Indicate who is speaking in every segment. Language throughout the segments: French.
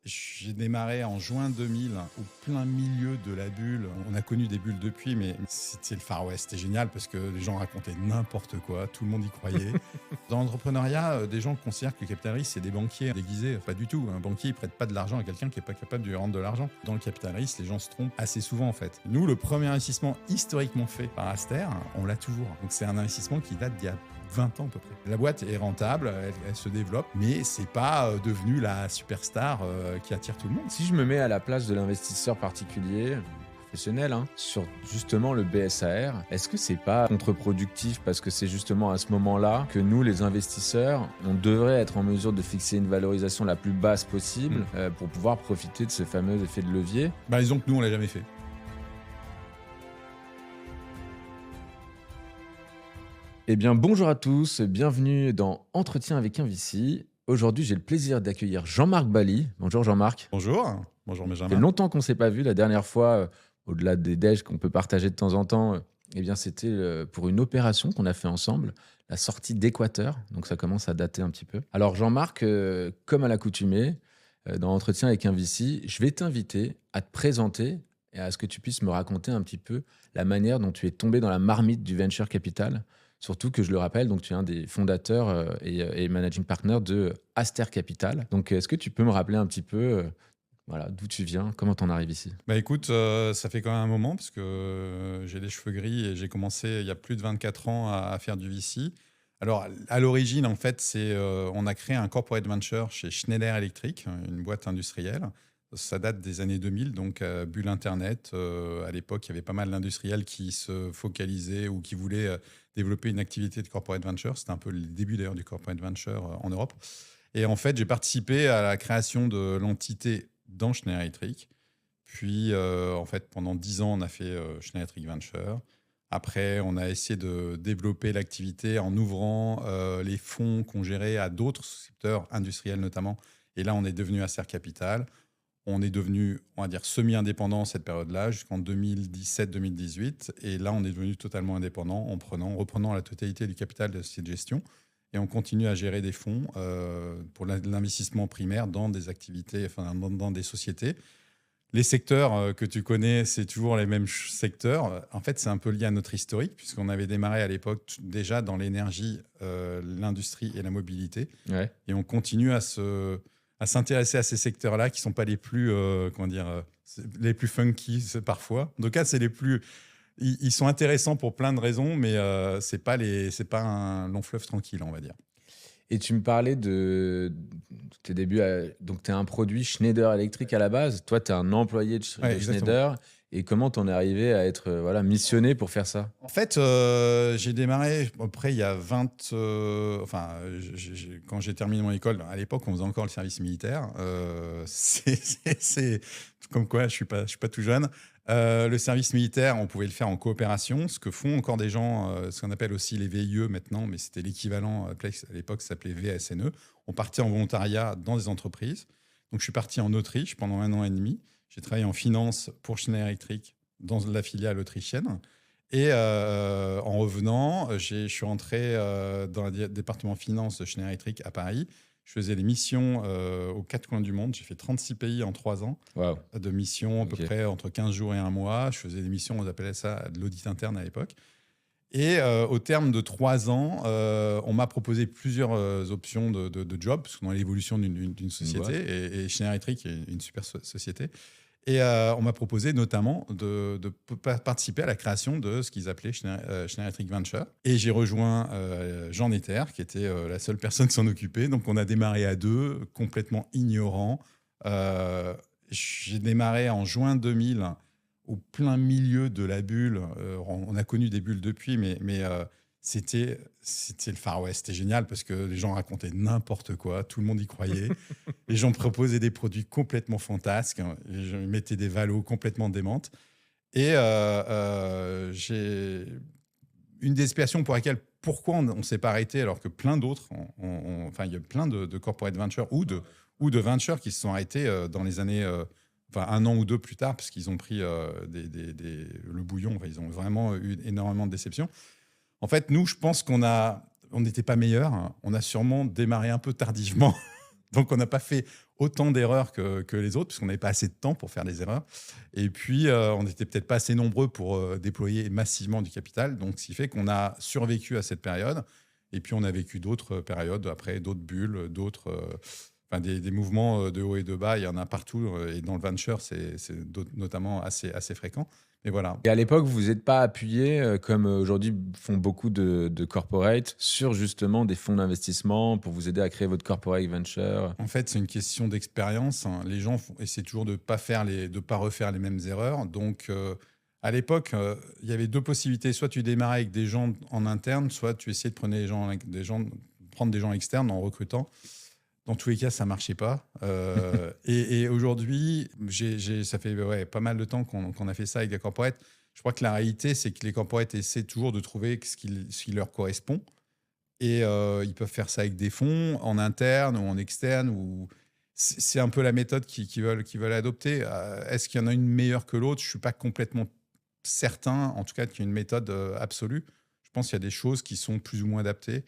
Speaker 1: J'ai démarré en juin 2000, au plein milieu de la bulle. On a connu des bulles depuis, mais c'était le Far West. C'était génial parce que les gens racontaient n'importe quoi, tout le monde y croyait. Dans l'entrepreneuriat, des gens considèrent que le capital risque, c'est des banquiers déguisés. Pas du tout. Un banquier, il prête pas de l'argent à quelqu'un qui n'est pas capable de lui rendre de l'argent. Dans le capital risque, les gens se trompent assez souvent en fait. Nous, le premier investissement historiquement fait par Aster, on l'a toujours. Donc c'est un investissement qui date d'il y a 20 ans à peu près. La boîte est rentable, elle se développe, mais c'est pas devenu la superstar qui attire tout le monde.
Speaker 2: Si je me mets à la place de l'investisseur particulier, professionnel, sur justement le BSAR, est-ce que c'est pas contre-productif parce que c'est justement à ce moment-là que nous, les investisseurs, on devrait être en mesure de fixer une valorisation la plus basse possible pour pouvoir profiter de ce fameux effet de levier?
Speaker 1: Disons que nous, on l'a jamais fait.
Speaker 2: Eh bien, bonjour à tous, bienvenue dans Entretien avec un VC. Aujourd'hui, j'ai le plaisir d'accueillir Jean-Marc Bally. Bonjour Jean-Marc.
Speaker 1: Bonjour
Speaker 2: Ça
Speaker 1: Benjamin.
Speaker 2: fait longtemps qu'on ne s'est pas vu. La dernière fois, au-delà des déj qu'on peut partager de temps en temps, eh bien, c'était pour une opération qu'on a fait ensemble, la sortie d'Équateur. Donc ça commence à dater un petit peu. Alors Jean-Marc, comme à l'accoutumée, dans Entretien avec un VC, je vais t'inviter à te présenter et à ce que tu puisses me raconter un petit peu la manière dont tu es tombé dans la marmite du venture capital. Surtout que je le rappelle, donc tu es un des fondateurs et managing partner de Aster Capital. Donc, est-ce que tu peux me rappeler un petit peu d'où tu viens, comment tu en arrives ici?
Speaker 1: Écoute, ça fait quand même un moment parce que j'ai les cheveux gris et j'ai commencé il y a plus de 24 ans à faire du VC. Alors, à l'origine, en fait, on a créé un corporate venture chez Schneider Electric, une boîte industrielle. Ça date des années 2000, donc bulle Internet. À l'époque, il y avait pas mal d'industriels qui se focalisaient ou qui voulaient développer une activité de corporate venture. C'était un peu le début d'ailleurs du corporate venture en Europe. Et en fait, j'ai participé à la création de l'entité dans Schneider Electric. Puis, en fait, pendant 10 ans, on a fait Schneider Electric Venture. Après, on a essayé de développer l'activité en ouvrant les fonds qu'on gérait à d'autres secteurs industriels notamment. Et là, on est devenu Aster Capital. On est devenu, on va dire, semi-indépendant cette période-là, jusqu'en 2017-2018. Et là, on est devenu totalement indépendant en reprenant la totalité du capital de cette gestion. Et on continue à gérer des fonds pour l'investissement primaire dans des activités, enfin, dans des sociétés. Les secteurs que tu connais, c'est toujours les mêmes secteurs. En fait, c'est un peu lié à notre historique, puisqu'on avait démarré à l'époque déjà dans l'énergie, l'industrie et la mobilité.
Speaker 2: Ouais.
Speaker 1: Et on continue à s'intéresser à ces secteurs-là qui ne sont pas les plus, les plus funky parfois. En tout cas, c'est les plus... Ils sont intéressants pour plein de raisons, mais c'est pas un long fleuve tranquille, on va dire.
Speaker 2: Et tu me parlais de tes débuts. Donc, tu es un produit Schneider Electric à la base. Toi, tu es un employé de
Speaker 1: Ouais,
Speaker 2: Schneider. Et comment t'en es arrivé à être missionné pour faire ça?
Speaker 1: En fait, j'ai démarré après il y a 20... quand j'ai terminé mon école, à l'époque, on faisait encore le service militaire. C'est comme quoi, je suis pas tout jeune. Le service militaire, on pouvait le faire en coopération, ce que font encore des gens, ce qu'on appelle aussi les VIE maintenant, mais c'était l'équivalent, à l'époque, ça s'appelait VSNE. On partait en volontariat dans des entreprises. Donc, je suis parti en Autriche pendant 1 an et demi. J'ai travaillé en finance pour Schneider Electric dans la filiale autrichienne. Et en revenant, je suis rentré dans le département finance de Schneider Electric à Paris. Je faisais des missions aux 4 coins du monde. J'ai fait 36 pays en 3 ans.
Speaker 2: Wow.
Speaker 1: De missions à peu près entre 15 jours et 1 mois. Je faisais des missions, on appelait ça de l'audit interne à l'époque. Et au terme de 3 ans, on m'a proposé plusieurs options de job, parce qu'on est l'évolution d'une société. Ouais. Et Schneider Electric est une super société. Et on m'a proposé notamment de participer à la création de ce qu'ils appelaient Schneider Electric Venture. Et j'ai rejoint Jean Netter, qui était la seule personne qui s'en occupait. Donc on a démarré à 2, complètement ignorant. J'ai démarré en juin 2000, au plein milieu de la bulle. On a connu des bulles depuis, mais c'était le Far West. C'était génial parce que les gens racontaient n'importe quoi, tout le monde y croyait. Les gens proposaient des produits complètement fantasques, les gens mettaient des valos complètement démentes. Et j'ai une des explications pour laquelle, pourquoi on ne s'est pas arrêté alors que plein d'autres, il y a plein de corporate ventures ou de ventures qui se sont arrêtés dans les années... 1 an ou 2 plus tard, parce qu'ils ont pris le bouillon. Ils ont vraiment eu énormément de déceptions. En fait, nous, je pense qu'on n'était pas meilleurs. On a sûrement démarré un peu tardivement Donc, on n'a pas fait autant d'erreurs que les autres, parce qu'on n'avait pas assez de temps pour faire des erreurs. Et puis, on n'était peut-être pas assez nombreux pour déployer massivement du capital. Donc, ce qui fait qu'on a survécu à cette période. Et puis, on a vécu d'autres périodes, après, d'autres bulles, d'autres... enfin, des mouvements de haut et de bas, il y en a partout. Et dans le venture, c'est notamment assez fréquent. Mais voilà.
Speaker 2: Et à l'époque, vous n'êtes pas appuyé, comme aujourd'hui font beaucoup de corporates, sur justement des fonds d'investissement pour vous aider à créer votre corporate venture.
Speaker 1: En fait, c'est une question d'expérience, hein. Les gens essaient toujours de ne pas refaire les mêmes erreurs. Donc, à l'époque, il y avait deux possibilités. Soit tu démarrais avec des gens en interne, soit tu essayais de prendre des gens externes en recrutant. Dans tous les cas, ça ne marchait pas. Et aujourd'hui, ça fait pas mal de temps qu'on a fait ça avec des corporates. Je crois que la réalité, c'est que les corporates essaient toujours de trouver ce qui leur correspond. Et ils peuvent faire ça avec des fonds en interne ou en externe. C'est un peu la méthode qu'ils veulent adopter. Est-ce qu'il y en a une meilleure que l'autre? Je ne suis pas complètement certain, en tout cas, qu'il y ait une méthode absolue. Je pense qu'il y a des choses qui sont plus ou moins adaptées.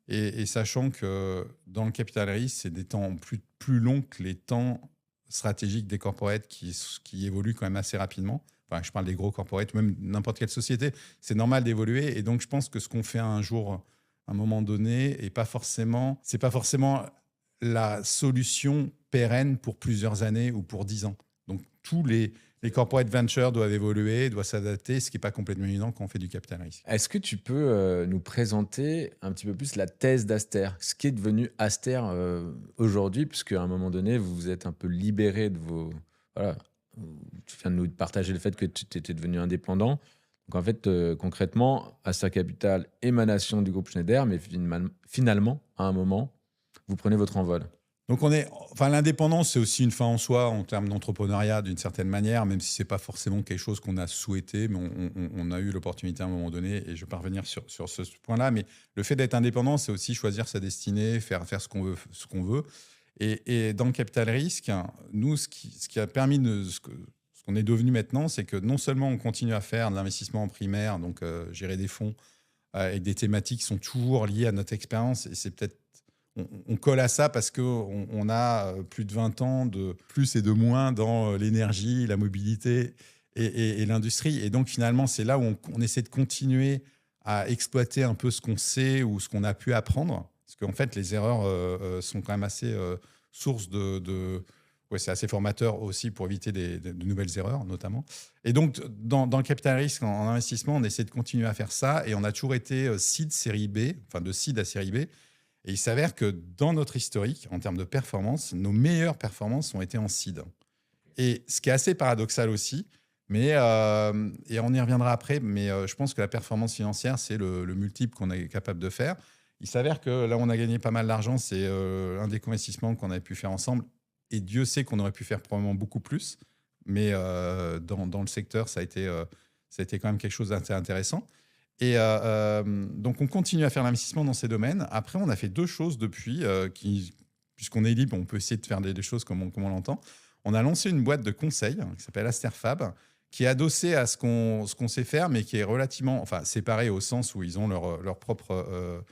Speaker 1: Et sachant que dans le capital risque, c'est des temps plus longs que les temps stratégiques des corporates qui évoluent quand même assez rapidement. Enfin, je parle des gros corporates, même n'importe quelle société. C'est normal d'évoluer. Et donc, je pense que ce qu'on fait un jour, à un moment donné, c'est pas forcément la solution pérenne pour plusieurs années ou pour 10 ans. Donc, tous les corporate ventures doivent évoluer, doivent s'adapter, ce qui n'est pas complètement évident quand on fait du capital risque.
Speaker 2: Est-ce que tu peux nous présenter un petit peu plus la thèse d'Aster, ce qui est devenu Aster aujourd'hui, puisque à un moment donné, vous vous êtes un peu libéré de vos... Voilà, tu viens de nous partager le fait que tu étais devenu indépendant. Donc en fait, concrètement, Aster Capital, émanation du groupe Schneider, mais finalement, à un moment, vous prenez votre envol.
Speaker 1: Donc l'indépendance, c'est aussi une fin en soi en termes d'entrepreneuriat d'une certaine manière, même si c'est pas forcément quelque chose qu'on a souhaité, mais on a eu l'opportunité à un moment donné, et je vais pas revenir sur ce point-là. Mais le fait d'être indépendant, c'est aussi choisir sa destinée, faire ce qu'on veut. Et dans le capital risque, nous, ce qui a permis ce qu'on est devenu maintenant, c'est que non seulement on continue à faire de l'investissement en primaire, donc gérer des fonds avec des thématiques qui sont toujours liées à notre expérience, et c'est peut-être on colle à ça parce qu'on a plus de 20 ans de plus et de moins dans l'énergie, la mobilité et l'industrie. Et donc, finalement, c'est là où on essaie de continuer à exploiter un peu ce qu'on sait ou ce qu'on a pu apprendre. Parce qu'en fait, les erreurs sont quand même assez source ouais, c'est assez formateur aussi pour éviter de nouvelles erreurs, notamment. Et donc, dans le capital risque, en investissement, on essaie de continuer à faire ça. Et on a toujours été seed série B, enfin de seed à série B. Et il s'avère que dans notre historique, en termes de performance, nos meilleures performances ont été en seed. Et ce qui est assez paradoxal aussi, mais, et on y reviendra après, mais je pense que la performance financière, c'est le multiple qu'on est capable de faire. Il s'avère que là, on a gagné pas mal d'argent. C'est un des co-investissements qu'on avait pu faire ensemble. Et Dieu sait qu'on aurait pu faire probablement beaucoup plus. Mais dans le secteur, ça a été quand même quelque chose d'intéressant. Et donc, on continue à faire l'investissement dans ces domaines. Après, on a fait deux choses depuis, puisqu'on est libre, on peut essayer de faire des choses comme on l'entend. On a lancé une boîte de conseil qui s'appelle Asterfab, qui est adossée à ce qu'on sait faire, mais qui est relativement séparée au sens où ils ont leurs propres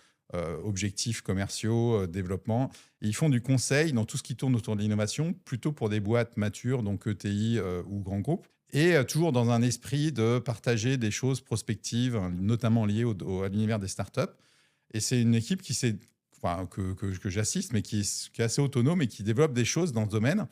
Speaker 1: objectifs commerciaux, développement. Et ils font du conseil dans tout ce qui tourne autour de l'innovation, plutôt pour des boîtes matures, donc ETI ou grands groupes. Et toujours dans un esprit de partager des choses prospectives, notamment liées à l'univers des startups. Et c'est une équipe que j'assiste, mais qui est assez autonome et qui développe des choses dans ce domaine.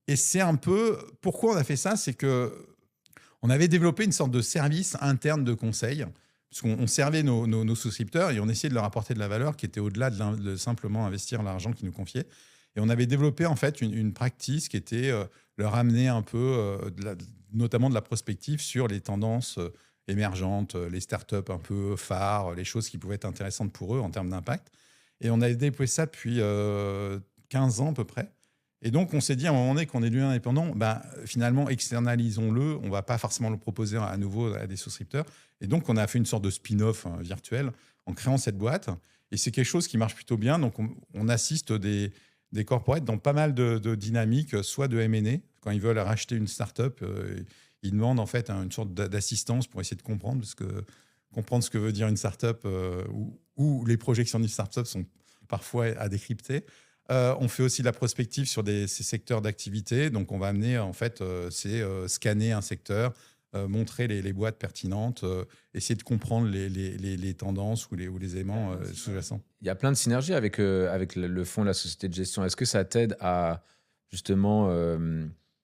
Speaker 1: Et c'est un peu... Pourquoi on a fait ça? C'est qu'on avait développé une sorte de service interne de conseil, puisqu'on servait nos souscripteurs et on essayait de leur apporter de la valeur qui était au-delà de simplement investir l'argent qu'ils nous confiaient. Et on avait développé en fait une practice qui était leur amener un peu notamment de la prospective sur les tendances émergentes, les startups un peu phares, les choses qui pouvaient être intéressantes pour eux en termes d'impact. Et on a déployé ça depuis 15 ans à peu près. Et donc, on s'est dit à un moment donné qu'on est devenu indépendant, finalement, externalisons-le. On ne va pas forcément le proposer à nouveau à des souscripteurs. Et donc, on a fait une sorte de spin-off virtuel en créant cette boîte. Et c'est quelque chose qui marche plutôt bien. Donc, on assiste des corporates dans pas mal de dynamiques, soit de M&A. Quand ils veulent racheter une start-up, ils demandent en fait une sorte d'assistance pour essayer de comprendre ce que veut dire une start-up ou les projections d'une start-up sont parfois à décrypter. On fait aussi de la prospective sur ces secteurs d'activité. Donc, on va amener, en fait, scanner un secteur, montrer les boîtes pertinentes, essayer de comprendre les tendances ou les aimants sous-jacents.
Speaker 2: Il y a plein de synergies avec le fonds de la société de gestion. Est-ce que ça t'aide à justement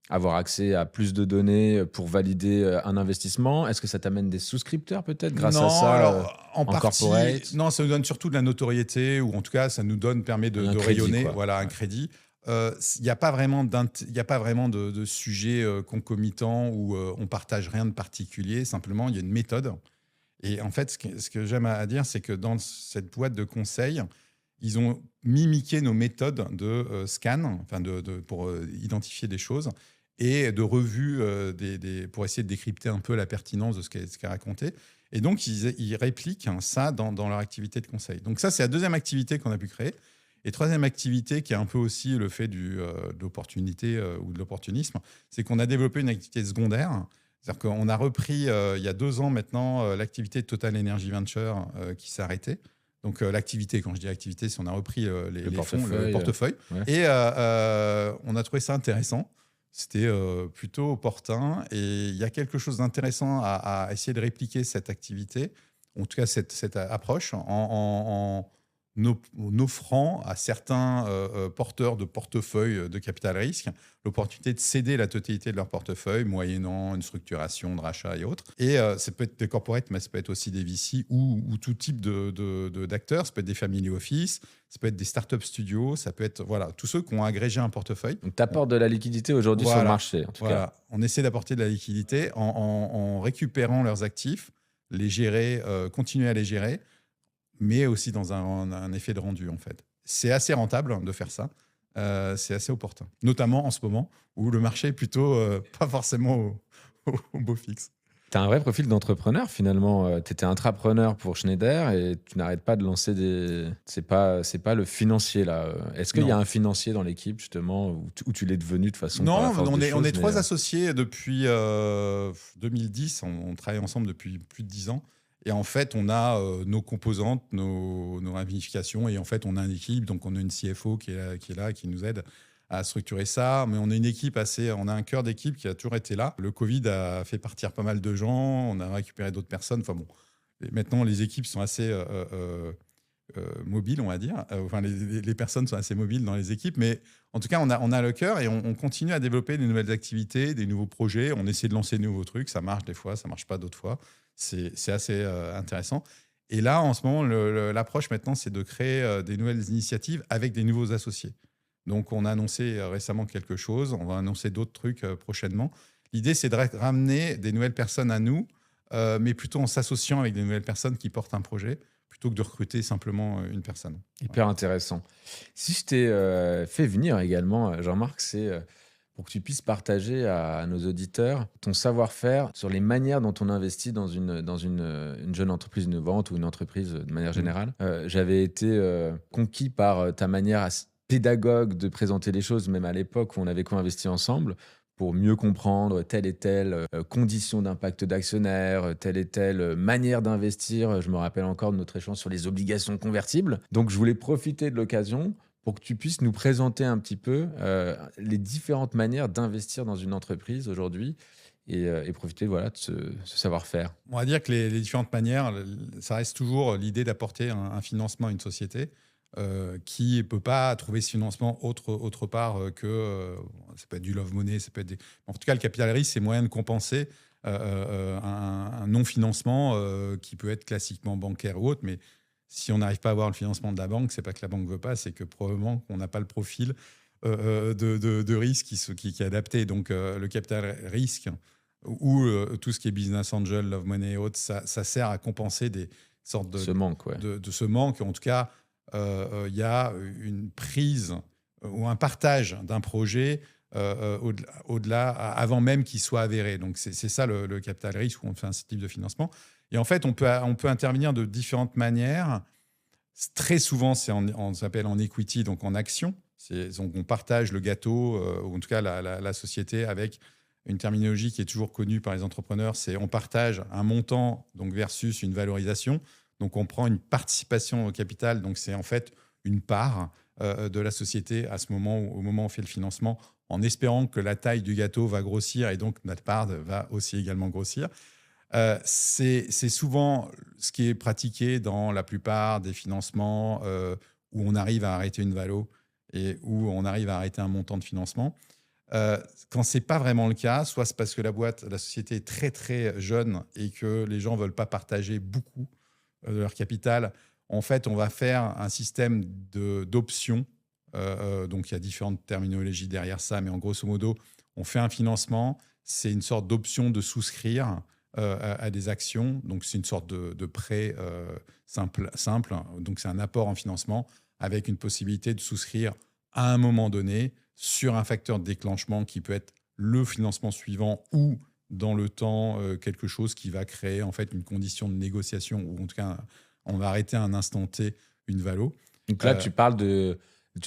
Speaker 2: avoir accès à plus de données pour valider un investissement? Est-ce que ça t'amène des souscripteurs peut-être grâce à
Speaker 1: Non,
Speaker 2: ça
Speaker 1: alors en partie,
Speaker 2: corporate?
Speaker 1: non, ça nous donne surtout de la notoriété, ou en tout cas, ça nous permet
Speaker 2: Un
Speaker 1: de
Speaker 2: crédit,
Speaker 1: rayonner,
Speaker 2: quoi.
Speaker 1: voilà, un
Speaker 2: Ouais.
Speaker 1: crédit. Il n'y a pas vraiment il y a pas vraiment de sujet concomitant où on partage rien de particulier. Simplement, il y a une méthode. Et en fait, ce que j'aime à dire, c'est que dans cette boîte de conseil, ils ont mimiqué nos méthodes de scan, enfin pour identifier des choses, et de revue pour essayer de décrypter un peu la pertinence de ce qu'est raconté. Et donc, ils répliquent ça dans leur activité de conseil. Donc ça, c'est la deuxième activité qu'on a pu créer. Et troisième activité, qui est un peu aussi le fait de l'opportunité ou de l'opportunisme, c'est qu'on a développé une activité secondaire. C'est-à-dire qu'on a repris, il y a 2 ans maintenant, l'activité de Total Energy Venture qui s'est arrêtée. Donc l'activité, quand je dis activité, c'est on a repris les fonds, le portefeuille.
Speaker 2: Ouais.
Speaker 1: Et on a trouvé ça intéressant. C'était plutôt opportun. Et il y a quelque chose d'intéressant à essayer de répliquer cette activité, en tout cas cette approche, en offrant à certains porteurs de portefeuilles de capital risque l'opportunité de céder la totalité de leur portefeuille, moyennant une structuration de rachat et autres. Et ça peut être des corporates, mais ça peut être aussi des VC ou tout type d'acteurs. Ça peut être des family office, ça peut être des startup studios, ça peut être voilà, tous ceux qui ont agrégé un portefeuille.
Speaker 2: Donc, tu apportes de la liquidité aujourd'hui sur le marché, en tout cas.
Speaker 1: On essaie d'apporter de la liquidité en récupérant leurs actifs, les gérer, continuer à les gérer, mais aussi dans un effet de rendu, en fait. C'est assez rentable de faire ça. C'est assez opportun. Notamment en ce moment, où le marché est plutôt pas forcément au beau fixe.
Speaker 2: Tu as un vrai profil d'entrepreneur, finalement. Tu étais intrapreneur pour Schneider et tu n'arrêtes pas de lancer des... C'est pas le financier, là. Est-ce qu'il y a un financier dans l'équipe, justement, où tu l'es devenu de façon...
Speaker 1: Non,
Speaker 2: par la force
Speaker 1: on
Speaker 2: des
Speaker 1: est
Speaker 2: choses,
Speaker 1: trois associés depuis 2010. On travaille ensemble depuis plus de 10 ans. Et en fait, on a nos composantes, nos ramifications. Et en fait, on a une équipe. Donc, on a une CFO qui est là, qui nous aide à structurer ça. Mais on a une équipe on a un cœur d'équipe qui a toujours été là. Le Covid a fait partir pas mal de gens. On a récupéré d'autres personnes. Enfin bon, maintenant, les équipes sont assez mobiles, on va dire. Enfin, les personnes sont assez mobiles dans les équipes. Mais en tout cas, on a le cœur et on continue à développer des nouvelles activités, des nouveaux projets. On essaie de lancer de nouveaux trucs. Ça marche des fois, ça marche pas d'autres fois. C'est assez intéressant. Et là, en ce moment, l'approche maintenant, c'est de créer des nouvelles initiatives avec des nouveaux associés. Donc, on a annoncé récemment quelque chose. On va annoncer d'autres trucs prochainement. L'idée, c'est de ramener des nouvelles personnes à nous, mais plutôt en s'associant avec des nouvelles personnes qui portent un projet, plutôt que de recruter simplement une personne.
Speaker 2: Hyper intéressant. Si je t'ai fait venir également, Jean-Marc, c'est pour que tu puisses partager à nos auditeurs ton savoir-faire sur les manières dont on investit dans une jeune entreprise innovante ou une entreprise de manière générale. J'avais été conquis par ta manière pédagogue de présenter les choses, même à l'époque où on avait co-investi ensemble, pour mieux comprendre telle et telle condition d'impact d'actionnaire, telle et telle manière d'investir. Je me rappelle encore de notre échange sur les obligations convertibles. Donc, je voulais profiter de l'occasion pour que tu puisses nous présenter un petit peu les différentes manières d'investir dans une entreprise aujourd'hui et profiter voilà, de ce savoir-faire.
Speaker 1: On va dire que les différentes manières, ça reste toujours l'idée d'apporter un financement à une société qui ne peut pas trouver ce financement autre part que ça peut être du love money, ça peut être en tout cas le capital risque, c'est moyen de compenser un non-financement qui peut être classiquement bancaire ou autre, mais si on n'arrive pas à avoir le financement de la banque, c'est pas que la banque veut pas, c'est que probablement qu'on n'a pas le profil de risque qui est adapté. Donc le capital risque ou tout ce qui est business angel, love money et autres, ça sert à compenser des sortes
Speaker 2: Ce manque, ouais.
Speaker 1: de ce manque. En tout cas, il y a une prise ou un partage d'un projet au-delà, avant même qu'il soit avéré. Donc, c'est ça le capital risque où on fait un type de financement. Et en fait, on peut intervenir de différentes manières. Très souvent, on s'appelle en equity, donc en action. Donc, on partage le gâteau, ou en tout cas la société, avec une terminologie qui est toujours connue par les entrepreneurs, c'est on partage un montant donc versus une valorisation. Donc, on prend une participation au capital. Donc, c'est en fait une part de la société à ce moment, au moment où on fait le financement, en espérant que la taille du gâteau va grossir et donc notre part va aussi également grossir. C'est souvent ce qui est pratiqué dans la plupart des financements où on arrive à arrêter une valo et où on arrive à arrêter un montant de financement. Quand ce n'est pas vraiment le cas, soit c'est parce que la société est très très jeune et que les gens ne veulent pas partager beaucoup de leur capital. En fait, on va faire un système d'options. Donc, il y a différentes terminologies derrière ça, mais en grosso modo, on fait un financement. C'est une sorte d'option de souscrire à des actions. Donc, c'est une sorte de prêt simple. Donc, c'est un apport en financement avec une possibilité de souscrire à un moment donné sur un facteur de déclenchement qui peut être le financement suivant ou dans le temps quelque chose qui va créer en fait une condition de négociation ou en tout cas on va arrêter à un instant T une valo.
Speaker 2: Donc là, tu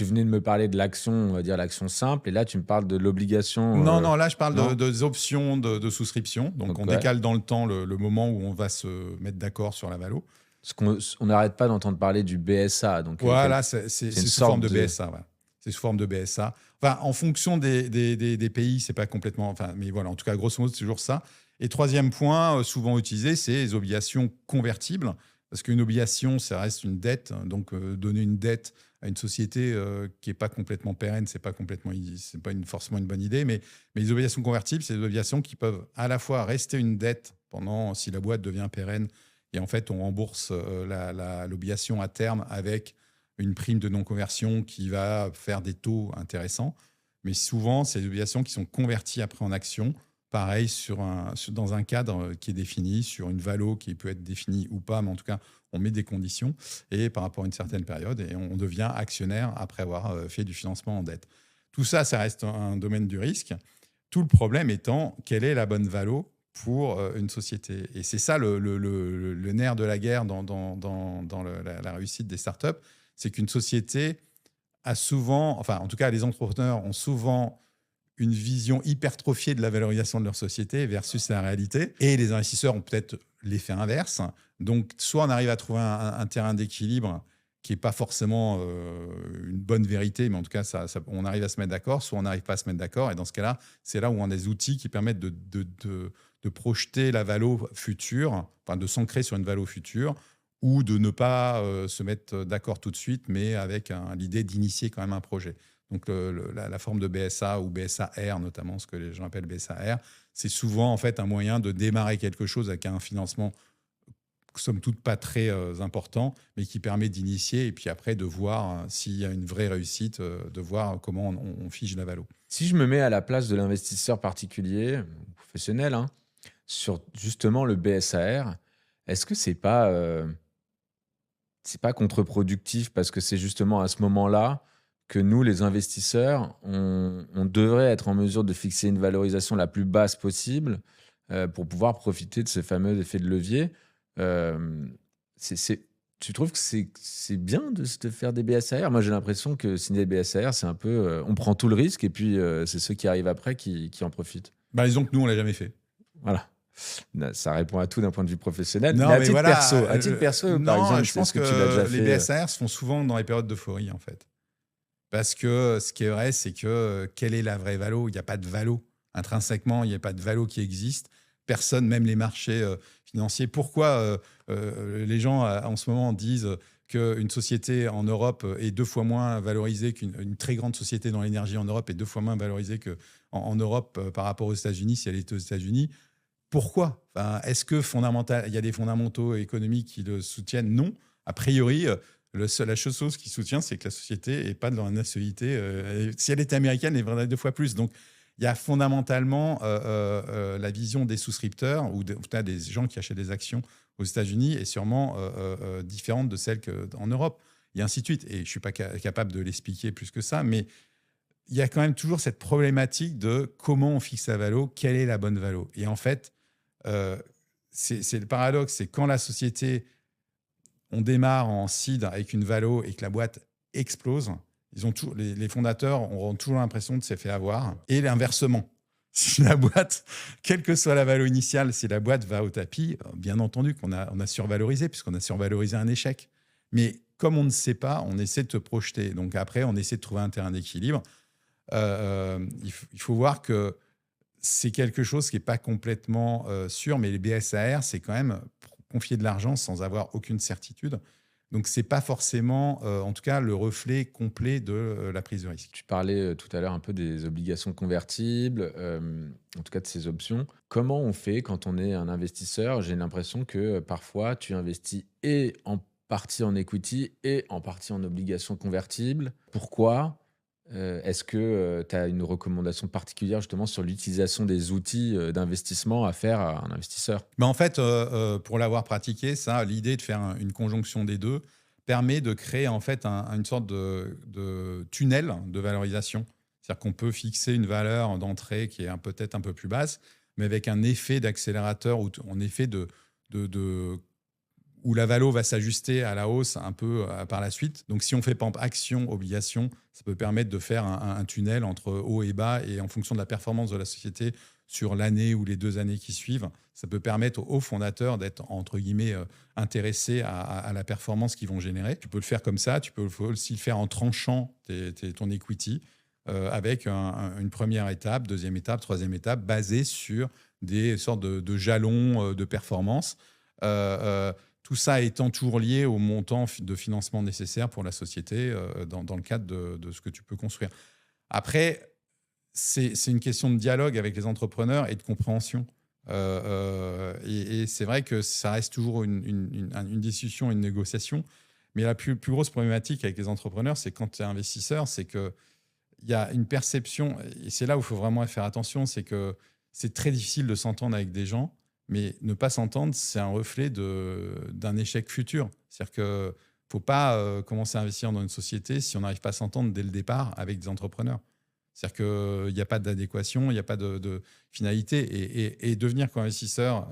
Speaker 2: venais de me parler de l'action, on va dire l'action simple, et là, tu me parles de l'obligation.
Speaker 1: Non, là, je parle
Speaker 2: non
Speaker 1: des options de souscription. Donc, on décale dans le temps le moment où on va se mettre d'accord sur la valo.
Speaker 2: Parce qu'on n'arrête pas d'entendre parler du BSA. Donc,
Speaker 1: voilà, c'est sous forme de BSA. Voilà. C'est sous forme de BSA. Enfin, en fonction des pays, c'est pas complètement. Enfin, mais voilà, en tout cas, grosso modo, c'est toujours ça. Et troisième point, souvent utilisé, c'est les obligations convertibles. Parce qu'une obligation, ça reste une dette. Donc, donner une dette à une société qui n'est pas complètement pérenne, c'est pas forcément une bonne idée. Mais les obligations convertibles, c'est des obligations qui peuvent à la fois rester une dette si la boîte devient pérenne. Et en fait, on rembourse l'obligation à terme avec une prime de non-conversion qui va faire des taux intéressants. Mais souvent, c'est des obligations qui sont converties après en actions. Pareil, dans un cadre qui est défini, sur une valo qui peut être définie ou pas, mais en tout cas, on met des conditions et par rapport à une certaine période, et on devient actionnaire après avoir fait du financement en dette. Tout ça, ça reste un domaine du risque. Tout le problème étant, quelle est la bonne valo pour une société? Et c'est ça le nerf de la guerre dans la réussite des startups, c'est qu'une société a souvent, enfin en tout cas les entrepreneurs ont souvent une vision hypertrophiée de la valorisation de leur société versus la réalité. Et les investisseurs ont peut-être l'effet inverse. Donc, soit on arrive à trouver un terrain d'équilibre qui n'est pas forcément une bonne vérité, mais en tout cas, on arrive à se mettre d'accord, soit on n'arrive pas à se mettre d'accord. Et dans ce cas-là, c'est là où on a des outils qui permettent de projeter la valo future, enfin de s'ancrer sur une valo future, ou de ne pas se mettre d'accord tout de suite, mais avec l'idée d'initier quand même un projet. Donc, la forme de BSA ou BSAR, notamment, ce que les gens appellent BSAR, c'est souvent en fait un moyen de démarrer quelque chose avec un financement, somme toute, pas très important, mais qui permet d'initier et puis après de voir s'il y a une vraie réussite, de voir comment on fige la valo.
Speaker 2: Si je me mets à la place de l'investisseur particulier, professionnel, sur justement le BSAR, est-ce que c'est pas contre-productif parce que c'est justement à ce moment-là que nous, les investisseurs, on devrait être en mesure de fixer une valorisation la plus basse possible pour pouvoir profiter de ce fameux effet de levier. Tu trouves que c'est bien de se faire des BSAR? Moi, j'ai l'impression que signer des BSAR, c'est un peu... on prend tout le risque et puis c'est ceux qui arrivent après qui en profitent.
Speaker 1: Disons que nous, on ne l'a jamais fait.
Speaker 2: Voilà. Ça répond à tout d'un point de vue professionnel.
Speaker 1: Non,
Speaker 2: mais à titre perso,
Speaker 1: non,
Speaker 2: par exemple,
Speaker 1: je pense que
Speaker 2: tu l'as déjà
Speaker 1: les
Speaker 2: fait?
Speaker 1: BSAR se font souvent dans les périodes d'euphorie, en fait. Parce que ce qui est vrai, c'est que quelle est la vraie valo? Il n'y a pas de valo. Intrinsèquement, il n'y a pas de valo qui existe. Personne, même les marchés financiers. Pourquoi les gens en ce moment disent qu'une société en Europe est 2 fois moins valorisée qu'une très grande société dans l'énergie en Europe est 2 fois moins valorisée qu'en Europe par rapport aux États-Unis si elle est aux États-Unis? Pourquoi? Est-ce que il y a des fondamentaux économiques qui le soutiennent? Non. A priori, la chose qui soutient, c'est que la société n'est pas dans la nationalité. Si elle était américaine, elle vaudrait 2 fois plus. Donc, il y a fondamentalement la vision des souscripteurs ou des gens qui achètent des actions aux États-Unis est sûrement différente de celle qu'en Europe. Et ainsi de suite. Et je ne suis pas capable de l'expliquer plus que ça, mais il y a quand même toujours cette problématique de comment on fixe la valo, quelle est la bonne valo. Et en fait, c'est le paradoxe, c'est quand la société, on démarre en seed avec une valo et que la boîte explose, les fondateurs auront toujours l'impression de s'être fait avoir. Et l'inversement, si la boîte, quelle que soit la valo initiale, si la boîte va au tapis, bien entendu qu'on a survalorisé, puisqu'on a survalorisé un échec. Mais comme on ne sait pas, on essaie de te projeter. Donc après, on essaie de trouver un terrain d'équilibre. Il faut voir que c'est quelque chose qui n'est pas complètement sûr, mais les BSAR, c'est quand même confier de l'argent sans avoir aucune certitude. Donc, ce n'est pas forcément, en tout cas, le reflet complet de la prise de risque.
Speaker 2: Tu parlais tout à l'heure un peu des obligations convertibles, en tout cas de ces options. Comment on fait quand on est un investisseur? J'ai l'impression que parfois tu investis et en partie en equity et en partie en obligations convertibles. Pourquoi? Est-ce que tu as une recommandation particulière justement sur l'utilisation des outils d'investissement à faire à un investisseur?
Speaker 1: Mais en fait, pour l'avoir pratiqué, ça, l'idée de faire une conjonction des deux permet de créer en fait une sorte de tunnel de valorisation. C'est-à-dire qu'on peut fixer une valeur d'entrée qui est peut-être un peu plus basse, mais avec un effet d'accélérateur ou en effet où la valo va s'ajuster à la hausse un peu par la suite. Donc, si on fait par exemple action, obligation, ça peut permettre de faire un tunnel entre haut et bas et en fonction de la performance de la société sur l'année ou les 2 années qui suivent, ça peut permettre aux fondateurs d'être, entre guillemets, intéressés à la performance qu'ils vont générer. Tu peux le faire comme ça, tu peux aussi le faire en tranchant ton equity avec une première étape, deuxième étape, troisième étape, basée sur des sortes de jalons de performance. Tout ça étant toujours lié au montant de financement nécessaire pour la société dans le cadre de ce que tu peux construire. Après, c'est une question de dialogue avec les entrepreneurs et de compréhension. Et c'est vrai que ça reste toujours une discussion, une négociation. Mais la plus grosse problématique avec les entrepreneurs, c'est quand tu es investisseur, c'est qu'il y a une perception, et c'est là où il faut vraiment faire attention, c'est que c'est très difficile de s'entendre avec des gens. Mais ne pas s'entendre, c'est un reflet d'un échec futur. C'est-à-dire qu'il ne faut pas commencer à investir dans une société si on n'arrive pas à s'entendre dès le départ avec des entrepreneurs. C'est-à-dire qu'il n'y a pas d'adéquation, il n'y a pas de finalité. Et devenir co-investisseur,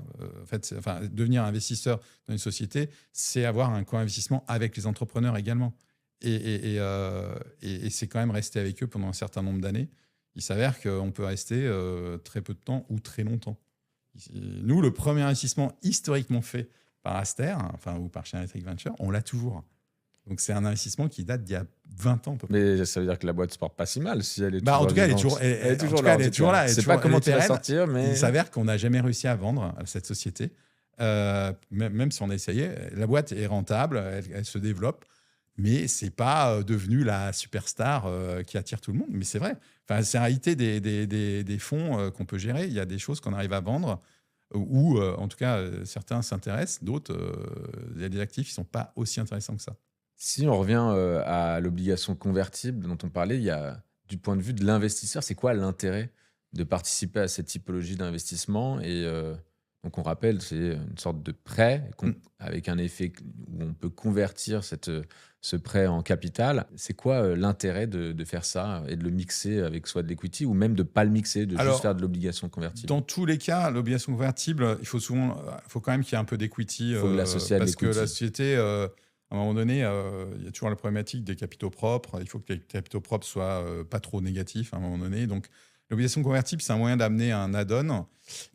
Speaker 1: devenir investisseur dans une société, c'est avoir un co-investissement avec les entrepreneurs également. Et c'est quand même rester avec eux pendant un certain nombre d'années. Il s'avère qu'on peut rester très peu de temps ou très longtemps. Nous, le premier investissement historiquement fait par Aster, ou par Schneider Electric Venture, on l'a toujours. Donc, c'est un investissement qui date d'il y a 20 ans.
Speaker 2: Mais ça veut dire que la boîte ne se porte pas si mal si elle est toujours
Speaker 1: en tout cas, elle est toujours là.
Speaker 2: Je ne sais pas comment tu vas sortir, mais...
Speaker 1: Il s'avère qu'on n'a jamais réussi à vendre cette société. Même si on a essayé. La boîte est rentable, elle se développe. Mais ce n'est pas devenu la superstar qui attire tout le monde. Mais c'est vrai. C'est en réalité des fonds qu'on peut gérer. Il y a des choses qu'on arrive à vendre où, en tout cas, certains s'intéressent. D'autres, il y a des actifs qui ne sont pas aussi intéressants que ça.
Speaker 2: Si on revient à l'obligation convertible dont on parlait, il y a, du point de vue de l'investisseur, c'est quoi l'intérêt de participer à cette typologie d'investissement? Et donc, on rappelle, c'est une sorte de prêt avec un effet où on peut convertir ce prêt en capital. C'est quoi l'intérêt de faire ça et de le mixer avec soit de l'equity ou même de ne pas le mixer, de juste faire de l'obligation convertible?
Speaker 1: Dans tous les cas, l'obligation convertible, il faut quand même qu'il y ait un peu d'equity.
Speaker 2: Il faut l'associer à
Speaker 1: parce que
Speaker 2: l'equity.
Speaker 1: la société, à un moment donné, il y a toujours la problématique des capitaux propres. Il faut que les capitaux propres soient pas trop négatifs à un moment donné. Donc, l'obligation convertible, c'est un moyen d'amener un add-on,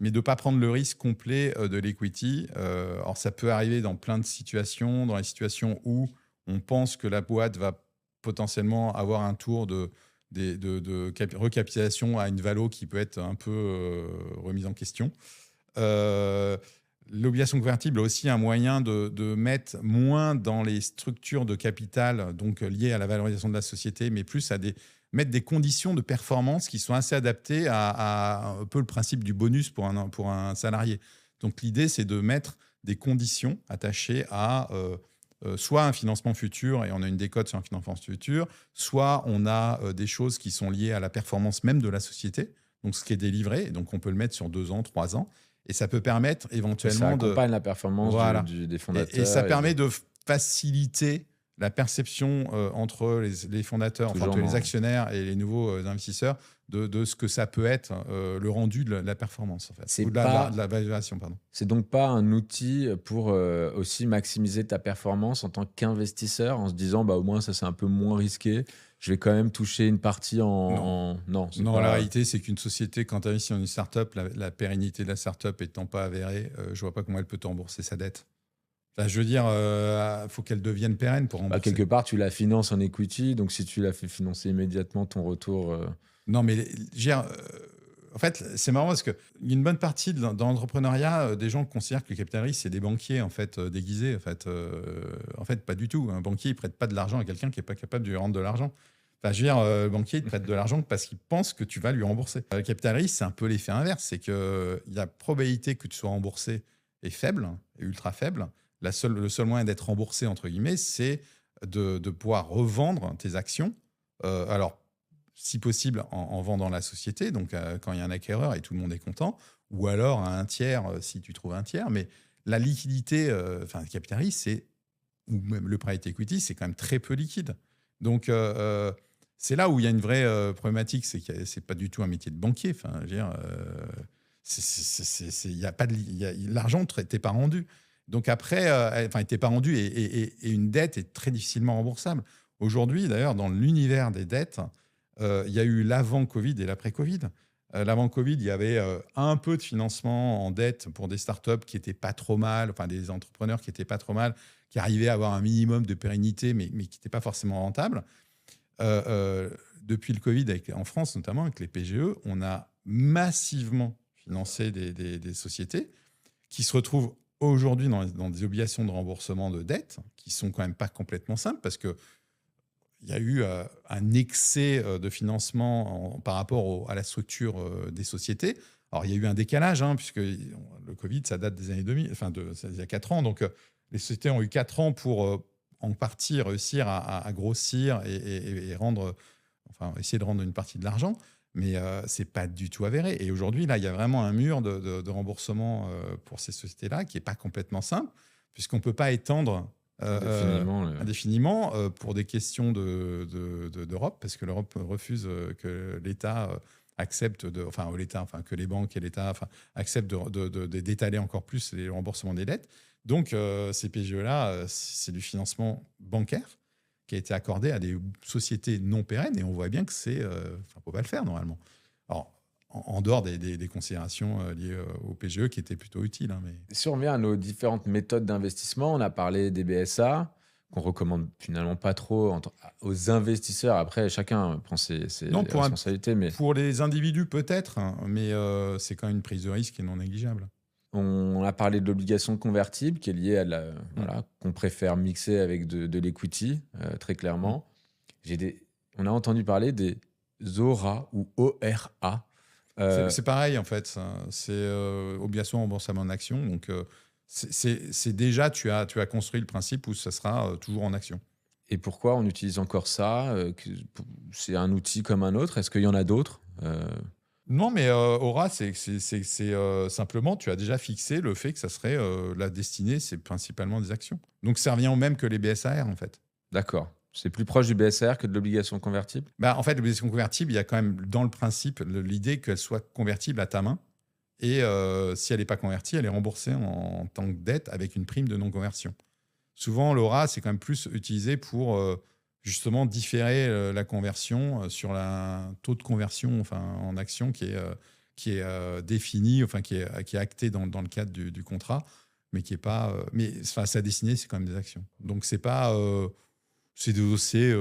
Speaker 1: mais de ne pas prendre le risque complet de l'equity. Alors, ça peut arriver dans plein de situations, dans les situations où on pense que la boîte va potentiellement avoir un tour de recapitalisation à une valo qui peut être un peu remise en question. L'obligation convertible a aussi un moyen de mettre moins dans les structures de capital, donc liées à la valorisation de la société, mais plus à mettre des conditions de performance qui sont assez adaptées à un peu le principe du bonus pour un salarié. Donc l'idée, c'est de mettre des conditions attachées à soit un financement futur, et on a une décote sur un financement futur, soit on a des choses qui sont liées à la performance même de la société, donc ce qui est délivré, et donc on peut le mettre sur 2 ans, 3 ans, et ça peut permettre éventuellement
Speaker 2: ça accompagne la performance des fondateurs.
Speaker 1: Et ça permet de faciliter la perception entre les fondateurs, entre les actionnaires et les nouveaux investisseurs de ce que ça peut être le rendu de la performance, en fait, ou de la valorisation. Pardon.
Speaker 2: C'est donc pas un outil pour aussi maximiser ta performance en tant qu'investisseur en se disant au moins ça c'est un peu moins risqué, je vais quand même toucher une partie Non,
Speaker 1: la réalité c'est qu'une société, quand tu investis dans une start-up, la pérennité de la start-up étant pas avérée, je vois pas comment elle peut te rembourser sa dette. Enfin, je veux dire, faut qu'elle devienne pérenne pour
Speaker 2: Bah,
Speaker 1: rembourser.
Speaker 2: quelque part, tu la finances en equity, donc si tu la fais financer immédiatement, ton retour.
Speaker 1: Non, mais en fait, c'est marrant parce qu'il y a une bonne partie dans l'entrepreneuriat, des gens considèrent que les capital risques, c'est des banquiers en fait, déguisés. En fait, pas du tout. Un banquier, il prête pas de l'argent à quelqu'un qui n'est pas capable de lui rendre de l'argent. Enfin, je veux dire, le banquier, il te prête de l'argent parce qu'il pense que tu vas lui rembourser. Le capital risque, c'est un peu l'effet inverse. C'est que la probabilité que tu sois remboursé est faible, est ultra faible. Le seul moyen d'être remboursé, entre guillemets, c'est de pouvoir revendre tes actions. Alors, si possible, en vendant la société, donc quand il y a un acquéreur et tout le monde est content, ou alors à un tiers, si tu trouves un tiers. Mais la liquidité, le capital risque, ou même le private equity, c'est quand même très peu liquide. Donc, c'est là où il y a une vraie problématique, c'est que c'est pas du tout un métier de banquier. Enfin, je veux dire, y a pas de, l'argent t'es pas rendu. Donc après, il t'es pas rendu et une dette est très difficilement remboursable. Aujourd'hui, d'ailleurs, dans l'univers des dettes, il y a eu l'avant-Covid et l'après-Covid. L'avant-Covid, il y avait un peu de financement en dette pour des startups qui n'étaient pas trop mal, enfin des entrepreneurs qui n'étaient pas trop mal, qui arrivaient à avoir un minimum de pérennité, mais qui n'étaient pas forcément rentables. Depuis le Covid, en France notamment, avec les PGE, on a massivement financé des sociétés qui se retrouvent aujourd'hui dans des obligations de remboursement de dettes qui sont quand même pas complètement simples parce que il y a eu un excès de financement par rapport à la structure des sociétés. Alors, il y a eu un décalage, puisque le Covid, ça date des années 2000, il y a 4 ans. Donc, les sociétés ont eu 4 ans pour, en partie, réussir à grossir et essayer de rendre une partie de l'argent. Mais ce n'est pas du tout avéré. Et aujourd'hui, là, il y a vraiment un mur de remboursement pour ces sociétés-là qui n'est pas complètement simple, puisqu'on ne peut pas étendre indéfiniment pour des questions d'Europe, parce que l'Europe refuse que l'État accepte, que les banques et l'État acceptent d'étaler encore plus les remboursements des dettes. Donc, ces PGE-là, c'est du financement bancaire qui a été accordé à des sociétés non pérennes, et on voit bien que on ne peut pas le faire normalement. Alors, en dehors des considérations liées au PGE qui étaient plutôt utiles. Mais...
Speaker 2: Si on revient à nos différentes méthodes d'investissement, on a parlé des BSA, qu'on recommande finalement pas trop aux investisseurs. Après, chacun prend ses responsabilités. Mais
Speaker 1: pour les individus, peut-être, mais c'est quand même une prise de risque qui est non négligeable.
Speaker 2: On a parlé de l'obligation convertible qui est liée à qu'on préfère mixer avec de l'equity, très clairement. On a entendu parler des ORA ou ORA.
Speaker 1: C'est pareil en fait, c'est obligation de remboursement en action. Donc c'est déjà, tu as construit le principe où ça sera toujours en action.
Speaker 2: Et pourquoi on utilise encore ça? C'est un outil comme un autre? Est-ce qu'il y en a d'autres?
Speaker 1: Non, mais Aura, c'est simplement, tu as déjà fixé le fait que ça serait la destinée, c'est principalement des actions. Donc ça revient au même que les BSAR en fait.
Speaker 2: D'accord. C'est plus proche du BSR que de l'obligation convertible?
Speaker 1: En fait, l'obligation convertible, il y a quand même dans le principe l'idée qu'elle soit convertible à ta main. Et si elle n'est pas convertie, elle est remboursée en tant que dette avec une prime de non-conversion. Souvent, l'ORA, c'est quand même plus utilisé pour justement différer la conversion sur un taux de conversion en action qui est défini, qui est acté dans le cadre du contrat, mais qui n'est pas... sa destinée, c'est quand même des actions. Donc, c'est pas... c'est des dossiers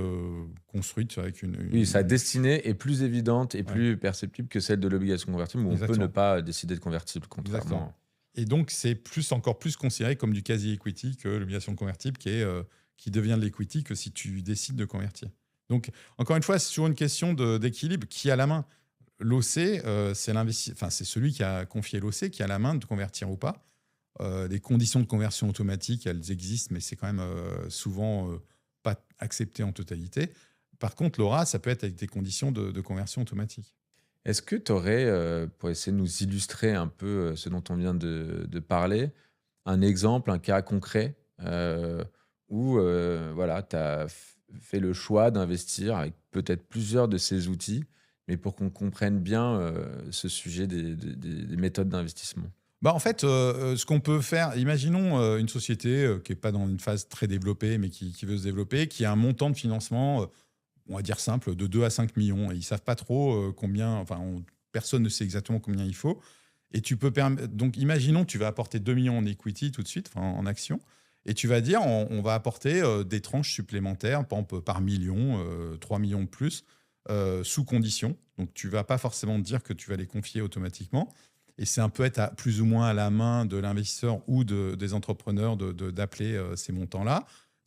Speaker 1: construites avec une...
Speaker 2: Oui, sa destinée est plus évidente et plus perceptible que celle de l'obligation convertible, où on peut ne pas décider de convertible, contrairement.
Speaker 1: Exactement. Et donc, c'est encore plus considéré comme du quasi-equity que l'obligation convertible qui devient de l'equity que si tu décides de convertir. Donc, encore une fois, c'est toujours une question d'équilibre. Qui a la main? L'OC, c'est celui qui a confié l'OC qui a la main de convertir ou pas. Les conditions de conversion automatique, elles existent, mais c'est quand même souvent... pas accepté en totalité. Par contre, l'ORA, ça peut être avec des conditions de conversion automatique.
Speaker 2: Est-ce que tu aurais, pour essayer de nous illustrer un peu ce dont on vient de parler, un exemple, un cas concret où tu as fait le choix d'investir avec peut-être plusieurs de ces outils, mais pour qu'on comprenne bien ce sujet des méthodes d'investissement?
Speaker 1: En fait, ce qu'on peut faire, imaginons une société qui n'est pas dans une phase très développée, mais qui veut se développer, qui a un montant de financement, on va dire simple, de 2 à 5 millions. Et ils ne savent pas trop combien, personne ne sait exactement combien il faut. Et tu peux donc, imaginons que tu vas apporter 2 millions en equity tout de suite, en action. Et tu vas dire, on va apporter des tranches supplémentaires, par exemple par million, 3 millions de plus, sous condition. Donc, tu ne vas pas forcément te dire que tu vas les confier automatiquement. Et c'est un peu être plus ou moins à la main de l'investisseur ou des entrepreneurs d'appeler ces montants-là,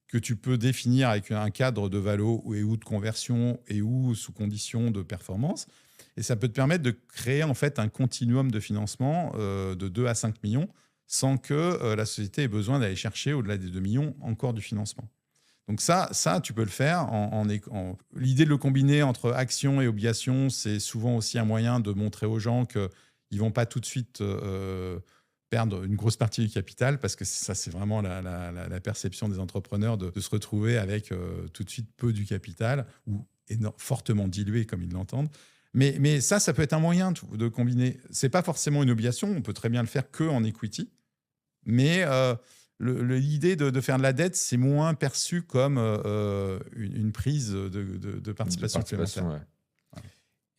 Speaker 1: que tu peux définir avec un cadre de valo ou de conversion et ou sous condition de performance. Et ça peut te permettre de créer en fait un continuum de financement de 2 à 5 millions sans que la société ait besoin d'aller chercher au-delà des 2 millions encore du financement. Donc ça tu peux le faire. L'idée de le combiner entre actions et obligations, c'est souvent aussi un moyen de montrer aux gens qu'ils ne vont pas tout de suite perdre une grosse partie du capital, parce que ça, c'est vraiment la perception des entrepreneurs de se retrouver avec tout de suite peu du capital ou fortement dilué comme ils l'entendent. Mais ça peut être un moyen de combiner. Ce n'est pas forcément une obligation, on peut très bien le faire qu'en equity, mais l'idée de faire de la dette, c'est moins perçu comme une prise de participation supplémentaire.
Speaker 2: Ouais.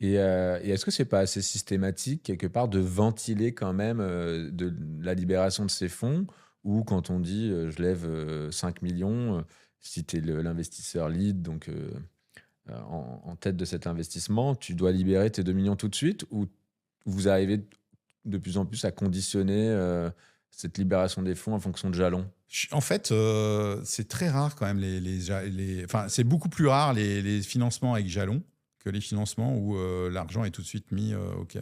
Speaker 2: Et est-ce que c'est pas assez systématique, quelque part, de ventiler quand même de la libération de ces fonds, ou quand on dit je lève 5 millions, si tu es l'investisseur lead, donc en tête de cet investissement, tu dois libérer tes 2 millions tout de suite, ou vous arrivez de plus en plus à conditionner cette libération des fonds en fonction de jalons?
Speaker 1: En fait, c'est très rare quand même. Enfin, c'est beaucoup plus rare les financements avec jalons que les financements où l'argent est tout de suite mis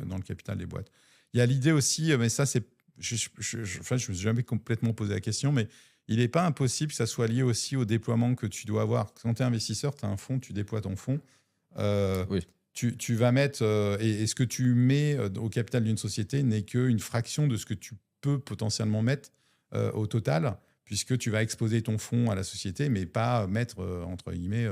Speaker 1: dans le capital des boîtes. Il y a l'idée aussi, mais ça, c'est. Je ne me suis jamais complètement posé la question, mais il n'est pas impossible que ça soit lié aussi au déploiement que tu dois avoir. Quand tu es investisseur, tu as un fonds, tu déploies ton fonds.
Speaker 2: Oui.
Speaker 1: Tu vas mettre. Et ce que tu mets au capital d'une société n'est qu'une fraction de ce que tu peux potentiellement mettre au total, puisque tu vas exposer ton fonds à la société, mais pas mettre, entre guillemets,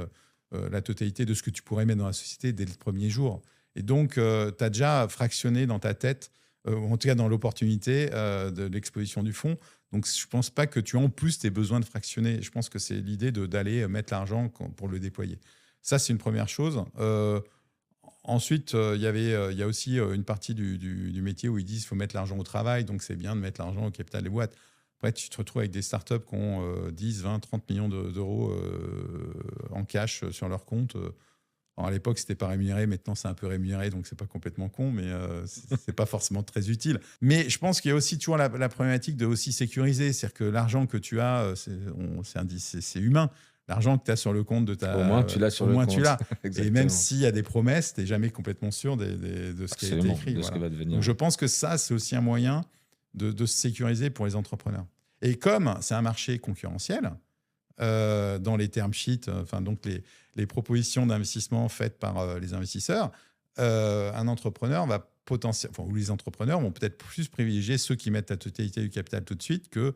Speaker 1: la totalité de ce que tu pourrais mettre dans la société dès le premier jour. Et donc, tu as déjà fractionné dans ta tête, en tout cas dans l'opportunité de l'exposition du fonds. Donc, je ne pense pas que tu en plus aies besoin de fractionner. Je pense que c'est l'idée d'aller mettre l'argent pour le déployer. Ça, c'est une première chose. Ensuite, il y a aussi une partie du métier où ils disent qu'il faut mettre l'argent au travail, donc c'est bien de mettre l'argent au capital des boîtes. Après, tu te retrouves avec des startups qui ont 10, 20, 30 millions d'euros en cash sur leur compte. Alors à l'époque, c'était pas rémunéré. Maintenant, c'est un peu rémunéré, donc c'est pas complètement con, mais c'est pas forcément très utile. Mais je pense qu'il y a aussi toujours la problématique de aussi sécuriser. C'est-à-dire que l'argent que tu as, c'est humain. L'argent que tu as sur le compte de ta...
Speaker 2: Au moins, tu l'as sur le compte.
Speaker 1: Tu l'as. Et même s'il y a des promesses, tu n'es jamais complètement sûr de ce qui a été écrit.
Speaker 2: De ce qui va devenir.
Speaker 1: Donc je pense que ça, c'est aussi un moyen de se sécuriser pour les entrepreneurs. Et comme c'est un marché concurrentiel, dans les term sheets, donc les propositions d'investissement faites par les investisseurs, un entrepreneur va ou les entrepreneurs vont peut-être plus privilégier ceux qui mettent la totalité du capital tout de suite que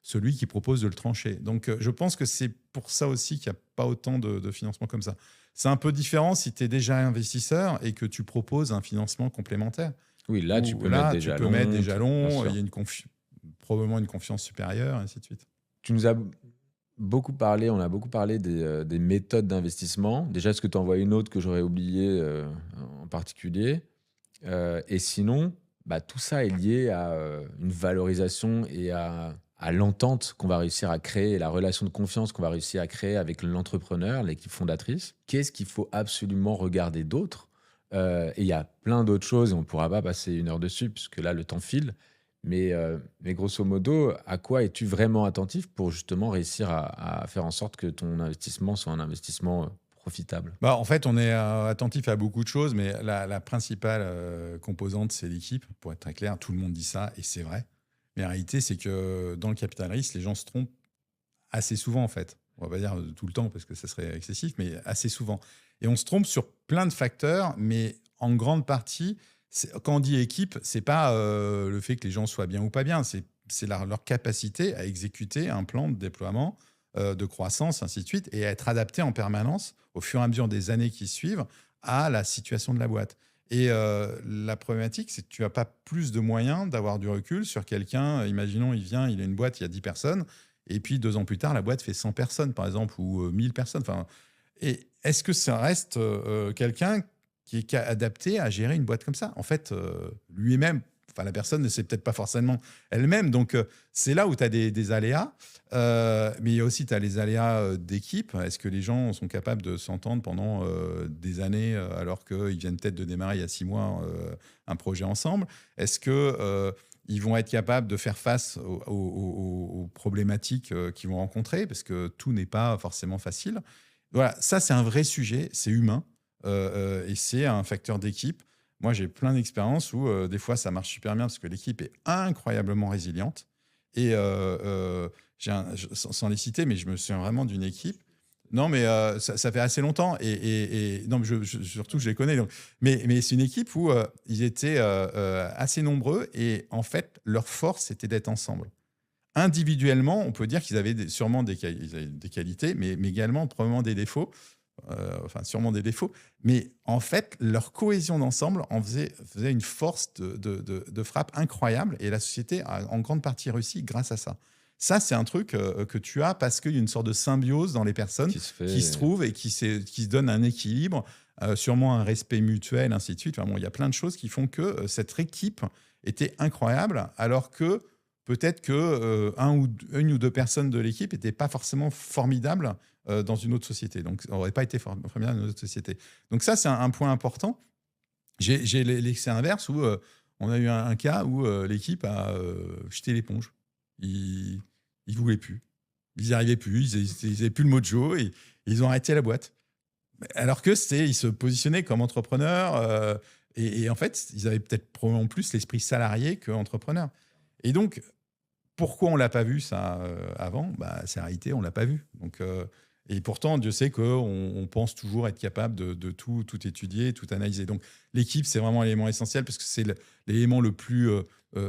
Speaker 1: celui qui propose de le trancher. Donc, je pense que c'est pour ça aussi qu'il n'y a pas autant de financement comme ça. C'est un peu différent si tu es déjà investisseur et que tu proposes un financement complémentaire.
Speaker 2: Oui, là, tu peux mettre des jalons.
Speaker 1: Il y a probablement une confiance supérieure, et ainsi de suite.
Speaker 2: Tu nous as beaucoup parlé, on a beaucoup parlé des méthodes d'investissement. Déjà, est-ce que tu en vois une autre que j'aurais oubliée en particulier? Et sinon, tout ça est lié à une valorisation et à l'entente qu'on va réussir à créer, et la relation de confiance qu'on va réussir à créer avec l'entrepreneur, l'équipe fondatrice. Qu'est-ce qu'il faut absolument regarder d'autre? Et il y a plein d'autres choses, et on ne pourra pas passer 1 heure dessus, puisque là, le temps file. Mais grosso modo, à quoi es-tu vraiment attentif pour justement réussir à faire en sorte que ton investissement soit un investissement profitable?
Speaker 1: En fait, on est attentif à beaucoup de choses, mais la principale composante, c'est l'équipe. Pour être très clair, tout le monde dit ça, et c'est vrai. Mais la réalité, c'est que dans le capital risque, les gens se trompent assez souvent, en fait. On va pas dire tout le temps, parce que ça serait excessif, mais assez souvent. Et on se trompe sur plein de facteurs, mais en grande partie, quand on dit équipe, c'est pas le fait que les gens soient bien ou pas bien, c'est leur capacité à exécuter un plan de déploiement, de croissance, ainsi de suite, et à être adapté en permanence, au fur et à mesure des années qui suivent, à la situation de la boîte. Et la problématique, c'est que tu n'as pas plus de moyens d'avoir du recul sur quelqu'un. Imaginons, il a une boîte, il y a 10 personnes, et puis 2 ans plus tard, la boîte fait 100 personnes, par exemple, ou 1000 personnes. Et est-ce que ça reste quelqu'un qui est adapté à gérer une boîte comme ça? En fait, lui-même, la personne ne sait peut-être pas forcément elle-même. Donc, c'est là où tu as des aléas. Mais il y a aussi les aléas d'équipe. Est-ce que les gens sont capables de s'entendre pendant des années alors qu'ils viennent peut-être de démarrer il y a 6 mois un projet ensemble? Est-ce que ils vont être capables de faire face aux problématiques qu'ils vont rencontrer? Parce que tout n'est pas forcément facile. Voilà, ça, c'est un vrai sujet, c'est humain et c'est un facteur d'équipe. Moi, j'ai plein d'expériences où des fois, ça marche super bien parce que l'équipe est incroyablement résiliente. Et sans les citer, mais je me souviens vraiment d'une équipe. Non, mais ça fait assez longtemps. Et non, mais surtout, je les connais. Donc, mais c'est une équipe où ils étaient assez nombreux. Et en fait, leur force, c'était d'être ensemble. Individuellement, on peut dire qu'ils avaient sûrement ils avaient des qualités, mais également probablement des défauts. Enfin, sûrement des défauts. Mais en fait, leur cohésion d'ensemble faisait une force de frappe incroyable. Et la société a en grande partie réussi grâce à ça. Ça, c'est un truc que tu as parce qu'il y a une sorte de symbiose dans les personnes qui se trouvent et qui se donnent un équilibre, sûrement un respect mutuel, ainsi de suite. Enfin, bon, il y a plein de choses qui font que cette équipe était incroyable, alors que peut-être que une ou deux personnes de l'équipe n'étaient pas forcément formidables dans une autre société. Donc, ça n'aurait pas été formidables dans une autre société. Donc ça, c'est un point important. J'ai l'excès inverse où on a eu un cas où l'équipe a jeté l'éponge. Ils ne voulaient plus. Ils n'y arrivaient plus. Ils n'avaient plus le mojo et ils ont arrêté la boîte. Alors que ils se positionnaient comme entrepreneurs et en fait, ils avaient peut-être probablement plus l'esprit salarié qu'entrepreneur. Et donc, pourquoi on ne l'a pas vu ça avant? C'est la réalité, on ne l'a pas vu. Donc, et pourtant, Dieu sait qu'on pense toujours être capable de tout étudier, tout analyser. Donc, l'équipe, c'est vraiment l'élément essentiel parce que c'est l'élément le plus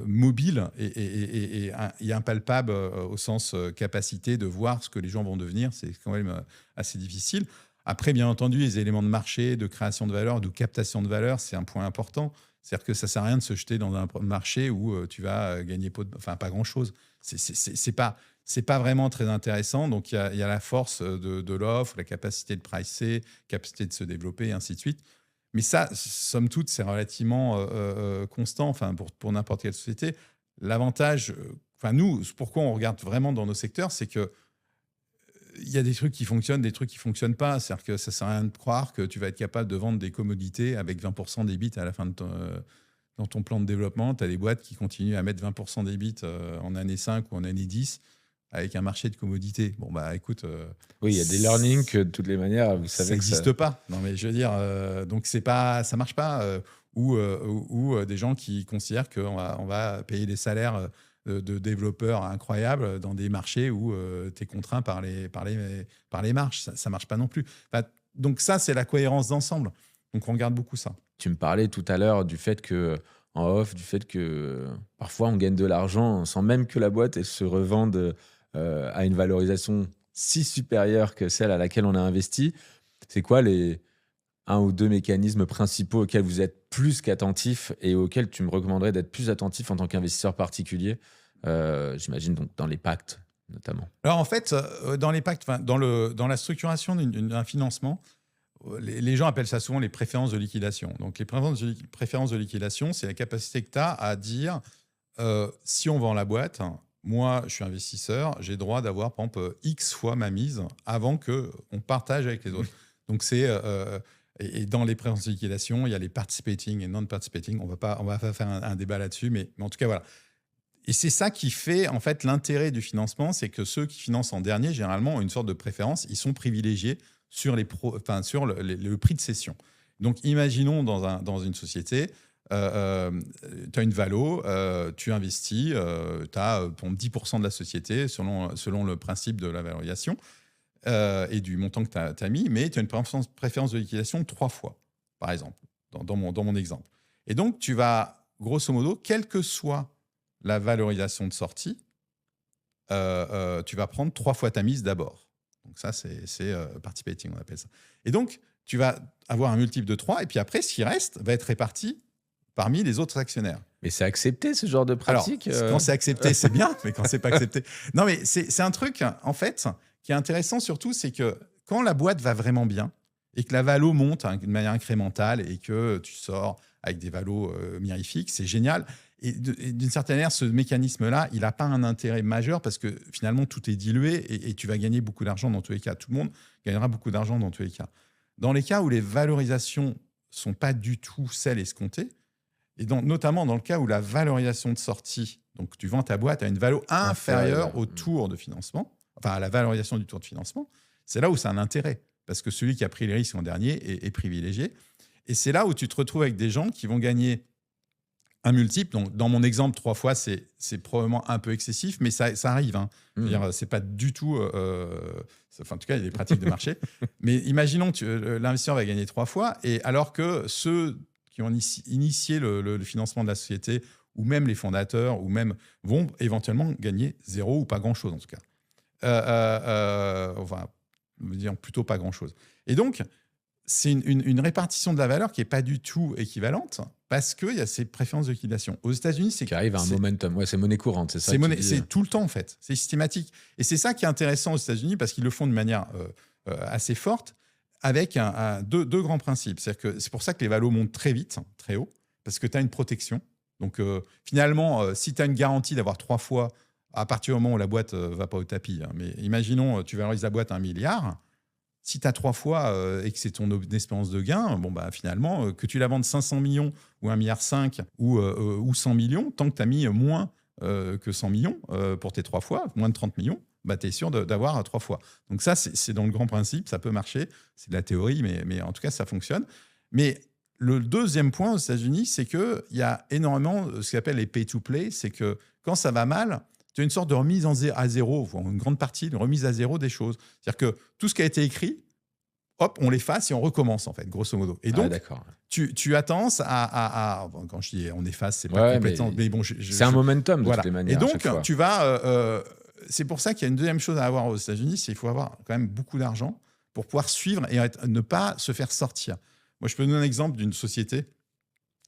Speaker 1: mobile et impalpable au sens capacité de voir ce que les gens vont devenir. C'est quand même assez difficile. Après, bien entendu, les éléments de marché, de création de valeur, de captation de valeur, c'est un point important. C'est-à-dire que ça ne sert à rien de se jeter dans un marché où tu vas gagner pas grand-chose. C'est pas vraiment très intéressant. Donc, il y a la force de l'offre, la capacité de pricer, capacité de se développer, et ainsi de suite. Mais ça, somme toute, c'est relativement constant pour n'importe quelle société. L'avantage, nous, pourquoi on regarde vraiment dans nos secteurs, c'est que il y a des trucs qui fonctionnent, des trucs qui ne fonctionnent pas. C'est-à-dire que ça ne sert à rien de croire que tu vas être capable de vendre des commodités avec 20% d'EBIT à la fin dans ton plan de développement. Tu as des boîtes qui continuent à mettre 20% d'EBIT en année 5 ou en année 10 avec un marché de commodités. Bon, écoute...
Speaker 2: oui, il y a des learnings que de toutes les manières, vous savez
Speaker 1: ça n'existe pas. Non, mais je veux dire, donc ça ne marche pas. Ou des gens qui considèrent qu'on va payer des salaires... de développeurs incroyables dans des marchés où tu es contraint par les marges. Ça ne marche pas non plus. Donc ça, c'est la cohérence d'ensemble. Donc on regarde beaucoup ça.
Speaker 2: Tu me parlais tout à l'heure du fait que, en off, du fait que parfois on gagne de l'argent sans même que la boîte elle se revende à une valorisation si supérieure que celle à laquelle on a investi. C'est quoi les 1 ou 2 mécanismes principaux auxquels vous êtes plus qu'attentif et auxquels tu me recommanderais d'être plus attentif en tant qu'investisseur particulier, j'imagine donc dans les pactes notamment.
Speaker 1: Alors en fait, dans les pactes, dans la structuration d'un financement, les gens appellent ça souvent les préférences de liquidation. Donc les préférences de liquidation, c'est la capacité que tu as à dire si on vend la boîte, moi je suis investisseur, j'ai droit d'avoir par exemple X fois ma mise avant qu'on partage avec les autres. Donc c'est... Et dans les préférences de liquidation, il y a les participating et non-participating. On va pas faire un débat là-dessus, mais en tout cas, voilà. Et c'est ça qui fait, en fait, l'intérêt du financement, c'est que ceux qui financent en dernier, généralement, ont une sorte de préférence. Ils sont privilégiés sur le prix de cession. Donc, imaginons dans une société, tu as une valo, tu investis, tu as ton 10% de la société selon le principe de la valorisation. Et du montant que tu as mis, mais tu as une préférence de liquidation 3 fois, par exemple, dans mon exemple. Et donc, tu vas, grosso modo, quelle que soit la valorisation de sortie, tu vas prendre 3 fois ta mise d'abord. Donc ça, c'est participating, on appelle ça. Et donc, tu vas avoir un multiple de 3, et puis après, ce qui reste va être réparti parmi les autres actionnaires.
Speaker 2: Mais c'est accepté, ce genre de pratique?
Speaker 1: Alors, quand c'est accepté, c'est bien, mais quand c'est pas accepté... Non, mais c'est un truc, en fait... Ce qui est intéressant surtout, c'est que quand la boîte va vraiment bien et que la valo monte de manière incrémentale et que tu sors avec des valos mirifiques, c'est génial. Et d'une certaine manière, ce mécanisme-là, il n'a pas un intérêt majeur parce que finalement, tout est dilué et tu vas gagner beaucoup d'argent dans tous les cas. Tout le monde gagnera beaucoup d'argent dans tous les cas. Dans les cas où les valorisations ne sont pas du tout celles escomptées, et notamment dans le cas où la valorisation de sortie, donc tu vends ta boîte à une valo inférieure au tour de financement, enfin à la valorisation du tour de financement, c'est là où c'est un intérêt. Parce que celui qui a pris les risques en dernier est privilégié. Et c'est là où tu te retrouves avec des gens qui vont gagner un multiple. Donc, dans mon exemple, 3 fois, c'est probablement un peu excessif, mais ça arrive. Hein. C'est pas du tout... en tout cas, il y a des pratiques de marché. Mais imaginons que l'investisseur va gagner 3 fois, et alors que ceux qui ont initié le financement de la société, ou même les fondateurs, ou même vont éventuellement gagner 0 ou pas grand-chose, en tout cas. Enfin, dire plutôt pas grand-chose. Et donc, c'est une répartition de la valeur qui n'est pas du tout équivalente parce qu'il y a ces préférences de liquidation. Aux États-Unis, c'est...
Speaker 2: Qui arrive à un momentum. Ouais, c'est monnaie courante, c'est ça.
Speaker 1: C'est tout le temps, en fait. C'est systématique. Et c'est ça qui est intéressant aux États-Unis parce qu'ils le font de manière assez forte avec deux grands principes. C'est pour ça que les valos montent très vite, très haut, parce que tu as une protection. Donc, finalement, si tu as une garantie d'avoir 3 fois à partir du moment où la boîte ne va pas au tapis, hein, mais imaginons, tu valorises la boîte à 1 milliard. Si tu as 3 fois et que c'est ton espérance de gain, bon, bah, finalement, que tu la vendes 500 millions ou 1,5 milliard ou 100 millions, tant que tu as mis moins que 100 millions pour tes 3 fois, moins de 30 millions, bah, tu es sûr d'avoir 3 fois. Donc ça, c'est dans le grand principe, ça peut marcher. C'est de la théorie, mais en tout cas, ça fonctionne. Mais le deuxième point aux États-Unis, c'est qu'il y a énormément ce qu'on appelle les pay-to-play. C'est que quand ça va mal, tu as une sorte de remise à zéro, une grande partie de remise à zéro des choses. C'est-à-dire que tout ce qui a été écrit, hop, on l'efface et on recommence, en fait, grosso modo. Et donc, tu as tendance à quand je dis on efface, c'est pas complètement... Mais bon,
Speaker 2: c'est un momentum, de toutes les manières.
Speaker 1: Et donc, tu vas... c'est pour ça qu'il y a une deuxième chose à avoir aux États-Unis, c'est qu'il faut avoir quand même beaucoup d'argent pour pouvoir suivre et ne pas se faire sortir. Moi, je peux donner un exemple d'une société,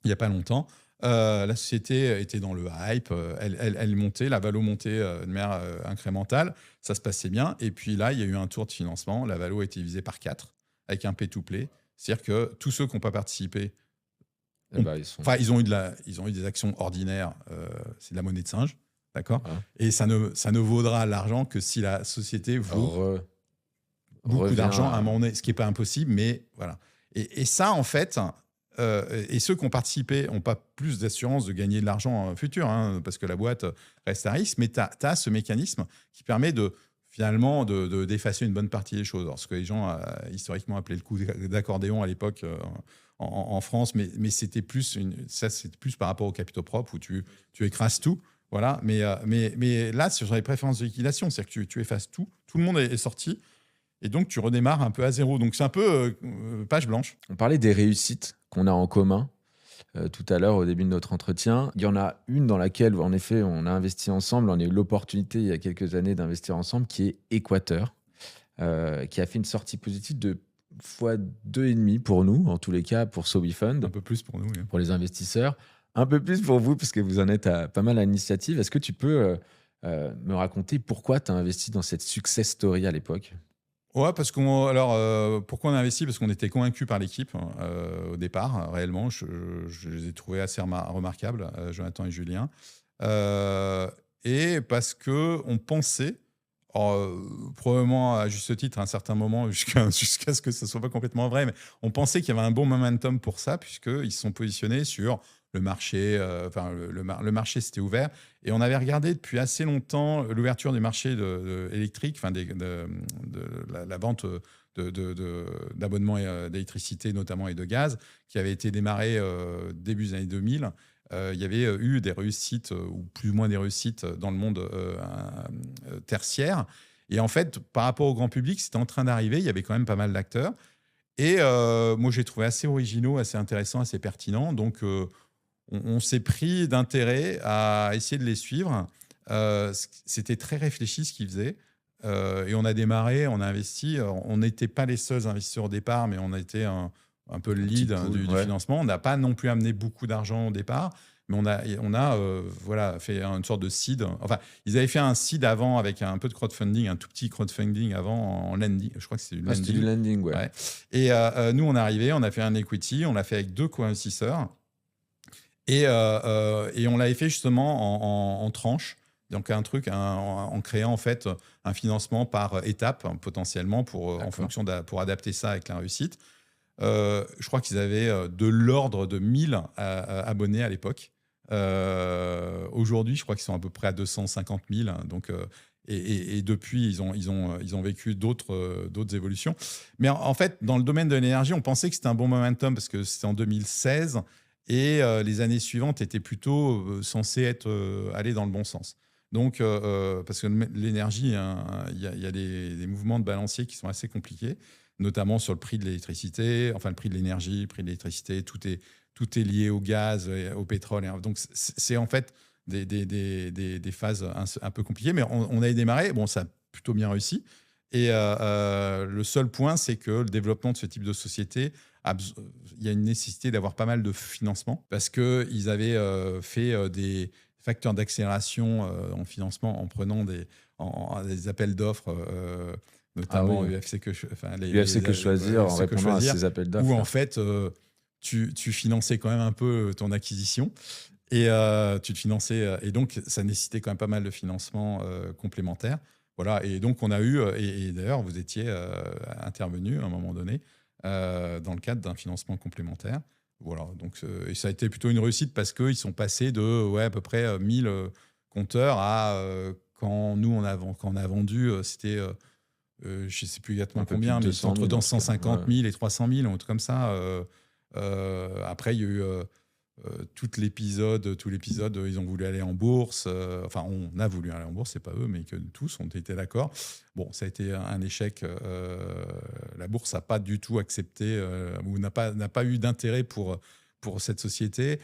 Speaker 1: il n'y a pas longtemps. La société était dans le hype, elle montait, la valo montait de manière incrémentale, ça se passait bien. Et puis là, il y a eu un tour de financement, la valo a été divisée par 4 avec un pay-to-play. C'est-à-dire que tous ceux qui n'ont pas participé, ils ont eu des actions ordinaires, c'est de la monnaie de singe, d'accord. Et ça ne vaudra l'argent que si la société vaut beaucoup d'argent à un moment donné, ce qui n'est pas impossible, mais voilà. Et ça, en fait... et ceux qui ont participé n'ont pas plus d'assurance de gagner de l'argent futur, hein, parce que la boîte reste à risque, mais tu as ce mécanisme qui permet finalement d'effacer une bonne partie des choses. Alors, ce que les gens historiquement appelaient le coup d'accordéon à l'époque en France, mais c'était plus, c'était plus par rapport aux capitaux propres où tu écrases tout. Voilà. Mais là, sur les préférences de liquidation, c'est-à-dire que tu effaces tout le monde est sorti. Et donc, tu redémarres un peu à zéro. Donc, c'est un peu page blanche.
Speaker 2: On parlait des réussites qu'on a en commun tout à l'heure au début de notre entretien. Il y en a une dans laquelle, en effet, on a investi ensemble. On a eu l'opportunité, il y a quelques années, d'investir ensemble, qui est Équateur, qui a fait une sortie positive de x2,5 pour nous, en tous les cas, pour SoWeFund.
Speaker 1: Un peu plus pour nous, oui.
Speaker 2: Pour les investisseurs. Un peu plus pour vous, parce que vous en êtes pas mal à l'initiative. Est-ce que tu peux me raconter pourquoi tu as investi dans cette success story à l'époque ?
Speaker 1: Ouais, parce pourquoi on a investi ? Parce qu'on était convaincus par l'équipe au départ, réellement. Je les ai trouvés assez remarquables, Jonathan et Julien. Et parce qu'on pensait, probablement à juste titre à un certain moment, jusqu'à ce que ce ne soit pas complètement vrai, mais on pensait qu'il y avait un bon momentum pour ça, puisqu'ils se sont positionnés sur le marché, le marché s'était ouvert. Et on avait regardé depuis assez longtemps l'ouverture du marché électrique, la vente d'abonnements d'électricité notamment et de gaz, qui avait été démarrée début des années 2000. Il y avait eu des réussites, ou plus ou moins des réussites dans le monde tertiaire. Et en fait, par rapport au grand public, c'était en train d'arriver. Il y avait quand même pas mal d'acteurs. Et moi, j'ai trouvé assez originaux, assez intéressants, assez pertinents. Donc, on s'est pris d'intérêt à essayer de les suivre. C'était très réfléchi ce qu'ils faisaient. Et on a démarré, on a investi. On n'était pas les seuls investisseurs au départ, mais on a été un peu le lead du financement. On n'a pas non plus amené beaucoup d'argent au départ, mais on a fait une sorte de seed. Enfin, ils avaient fait un seed avant avec un peu de crowdfunding, un tout petit crowdfunding avant en lending. Je crois que c'était du lending.
Speaker 2: C'était du lending, ouais.
Speaker 1: Et nous, on est arrivé, on a fait un equity, on l'a fait avec 2 co-investisseurs. Et on l'avait fait justement en tranches. Donc en créant en fait un financement par étape potentiellement en fonction pour adapter ça avec la réussite. Je crois qu'ils avaient de l'ordre de 1000 abonnés à l'époque. Aujourd'hui, je crois qu'ils sont à peu près à 250 000. Donc, et depuis, ils ont vécu d'autres évolutions. Mais en fait, dans le domaine de l'énergie, on pensait que c'était un bon momentum parce que c'était en 2016 et les années suivantes étaient plutôt censées aller dans le bon sens. Donc, parce que l'énergie, il y a des mouvements de balancier qui sont assez compliqués, notamment sur le prix de l'électricité, enfin le prix de l'énergie, le prix de l'électricité, tout est lié au gaz, au pétrole. Donc, c'est en fait des phases un peu compliquées, mais on avait démarré, bon, ça a plutôt bien réussi. Et le seul point, c'est que le développement de ce type de société, il y a une nécessité d'avoir pas mal de financement parce qu'ils avaient fait des facteurs d'accélération en financement en prenant des appels d'offres, notamment UFC
Speaker 2: UFC que choisir en répondant à ces appels d'offres.
Speaker 1: Où en fait, tu finançais quand même un peu ton acquisition. Et tu te finançais, et donc ça nécessitait quand même pas mal de financement complémentaire. Voilà, et donc on a eu, et d'ailleurs vous étiez intervenu à un moment donné dans le cadre d'un financement complémentaire. Voilà, donc et ça a été plutôt une réussite parce qu'ils sont passés de à peu près 1000 compteurs à quand on a vendu, c'était je ne sais plus exactement combien, mais entre 250 000 et 300 000, un truc comme ça. Après, il y a eu tout l'épisode, ils ont voulu aller en bourse. Enfin, on a voulu aller en bourse, c'est pas eux, mais que tous ont été d'accord. Bon, ça a été un échec. La bourse n'a pas du tout accepté ou n'a pas eu d'intérêt pour cette société.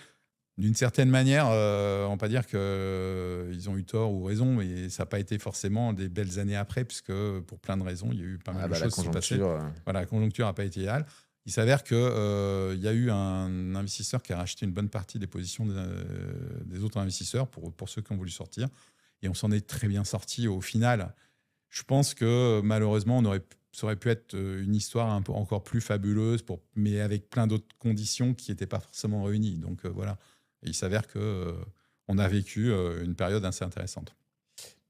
Speaker 1: D'une certaine manière, on ne peut pas dire qu'ils ont eu tort ou raison, mais ça n'a pas été forcément des belles années après, puisque pour plein de raisons, il y a eu pas mal de choses qui sont passées. Voilà, la conjoncture n'a pas été idéale. Il s'avère qu'il y a eu un investisseur qui a racheté une bonne partie des positions des autres investisseurs pour ceux qui ont voulu sortir. Et on s'en est très bien sorti au final. Je pense que malheureusement, ça aurait pu être une histoire un peu encore plus fabuleuse, mais avec plein d'autres conditions qui n'étaient pas forcément réunies. Donc voilà. Et il s'avère qu'on a vécu une période assez intéressante.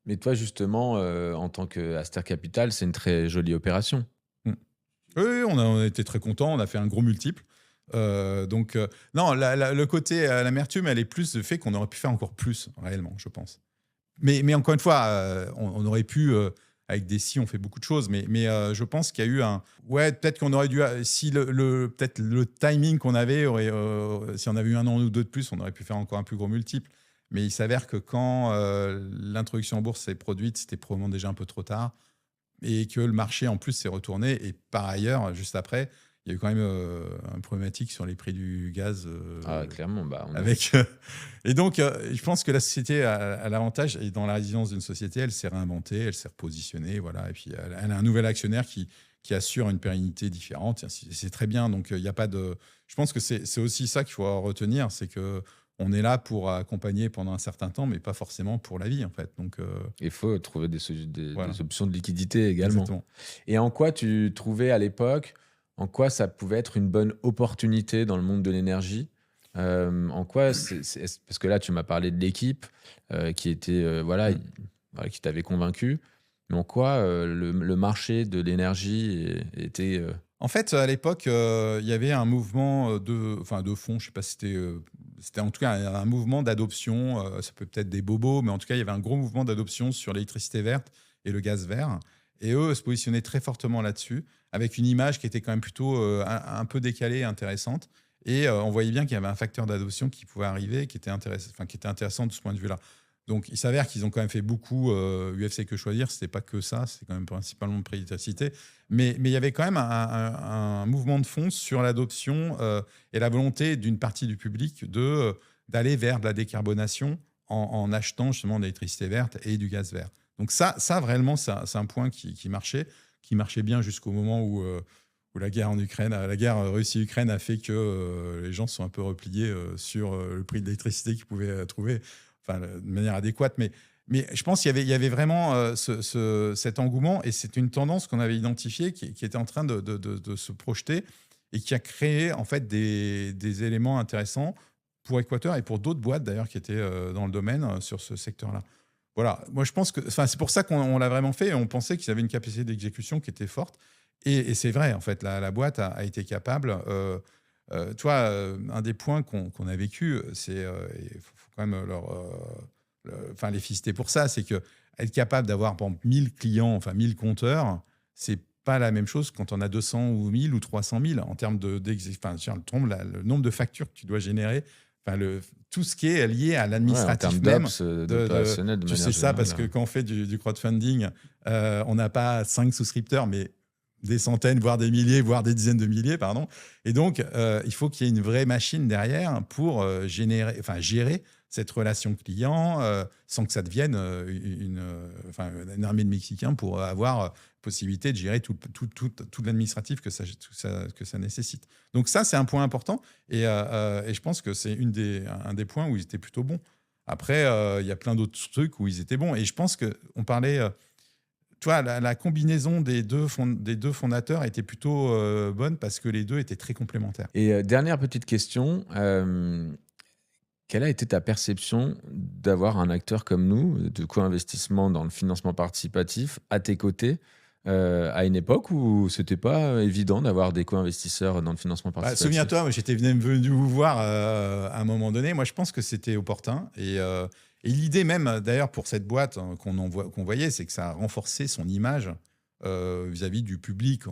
Speaker 2: Mais toi, justement, en tant qu'Aster Capital, c'est une très jolie opération.
Speaker 1: Oui, on a été très contents. On a fait un gros multiple. Donc, non, le côté, l'amertume, elle est plus le fait qu'on aurait pu faire encore plus, réellement, je pense. Mais encore une fois, on aurait pu, avec des si, on fait beaucoup de choses. Mais je pense qu'il y a eu un. Ouais, peut-être qu'on aurait dû. Si peut-être le timing qu'on avait, si on avait eu un an ou deux de plus, on aurait pu faire encore un plus gros multiple. Mais il s'avère que quand l'introduction en bourse s'est produite, c'était probablement déjà un peu trop tard. Et que le marché, en plus, s'est retourné. Et par ailleurs, juste après, il y a eu quand même une problématique sur les prix du gaz.
Speaker 2: Clairement.
Speaker 1: Et donc, je pense que la société a l'avantage, et dans la résilience d'une société, elle s'est réinventée, elle s'est repositionnée. Voilà, et puis, elle a un nouvel actionnaire qui assure une pérennité différente. C'est très bien. Donc, il n'y a pas de. Je pense que c'est aussi ça qu'il faut retenir, c'est que on est là pour accompagner pendant un certain temps, mais pas forcément pour la vie, en fait. Donc,
Speaker 2: il faut trouver des options de liquidité également.
Speaker 1: Exactement.
Speaker 2: Et en quoi tu trouvais à l'époque, en quoi ça pouvait être une bonne opportunité dans le monde de l'énergie ? En quoi parce que là, tu m'as parlé de l'équipe qui était qui t'avait convaincu. Mais en quoi le marché de l'énergie était...
Speaker 1: En fait, à l'époque, il y avait un mouvement de fond, je ne sais pas si c'était en tout cas un mouvement d'adoption, ça peut être des bobos, mais en tout cas, il y avait un gros mouvement d'adoption sur l'électricité verte et le gaz vert. Et eux se positionnaient très fortement là-dessus, avec une image qui était quand même plutôt un peu décalée et intéressante. Et on voyait bien qu'il y avait un facteur d'adoption qui pouvait arriver, qui était intéressant de ce point de vue-là. Donc, il s'avère qu'ils ont quand même fait beaucoup UFC que choisir. C'était pas que ça, c'est quand même principalement le prix d'électricité. Mais il y avait quand même un mouvement de fond sur l'adoption et la volonté d'une partie du public d'aller vers de la décarbonation en achetant justement de l'électricité verte et du gaz vert. Donc ça vraiment, c'est un point qui marchait bien jusqu'au moment où la guerre en Ukraine, la guerre Russie-Ukraine a fait que les gens se sont un peu repliés sur le prix de l'électricité qu'ils pouvaient trouver. Enfin, de manière adéquate, mais je pense qu'il y avait vraiment cet engouement, et c'est une tendance qu'on avait identifiée qui était en train de se projeter et qui a créé en fait des éléments intéressants pour Equator et pour d'autres boîtes d'ailleurs qui étaient dans le domaine sur ce secteur-là. Voilà, moi je pense que c'est pour ça qu'on l'a vraiment fait et on pensait qu'ils avaient une capacité d'exécution qui était forte. Et c'est vrai, en fait, la boîte a été capable. Un des points qu'on a vécu, c'est, il faut quand même les féliciter pour ça, c'est qu'être capable d'avoir, par exemple, 1000 clients, enfin 1000 compteurs, c'est pas la même chose quand on a 200 ou 1000 ou 300 000 en termes le nombre de factures que tu dois générer, tout ce qui est lié à l'administratif
Speaker 2: en termes
Speaker 1: même.
Speaker 2: d'ops, d'opérationnel, de
Speaker 1: Tu
Speaker 2: manière
Speaker 1: sais ça parce
Speaker 2: générale.
Speaker 1: que quand on fait du crowdfunding, on n'a pas 5 souscripteurs, mais des centaines, voire des milliers, voire des dizaines de milliers, pardon. Et donc, il faut qu'il y ait une vraie machine derrière pour gérer cette relation client sans que ça devienne une armée de Mexicains pour avoir possibilité de gérer tout l'administratif que ça nécessite. Donc ça, c'est un point important et je pense que c'est un des points où ils étaient plutôt bons. Après, il y a plein d'autres trucs où ils étaient bons. Et je pense qu'on parlait... la combinaison des deux fondateurs était plutôt bonne parce que les deux étaient très complémentaires.
Speaker 2: Et dernière petite question, quelle a été ta perception d'avoir un acteur comme nous, de co-investissement dans le financement participatif, à tes côtés, à une époque où c'était pas évident d'avoir des co-investisseurs dans le financement participatif?
Speaker 1: Souviens-toi, j'étais venu vous voir à un moment donné. Moi, je pense que c'était opportun. Et l'idée même, d'ailleurs, pour cette boîte qu'on voyait, c'est que ça a renforcé son image vis-à-vis du public.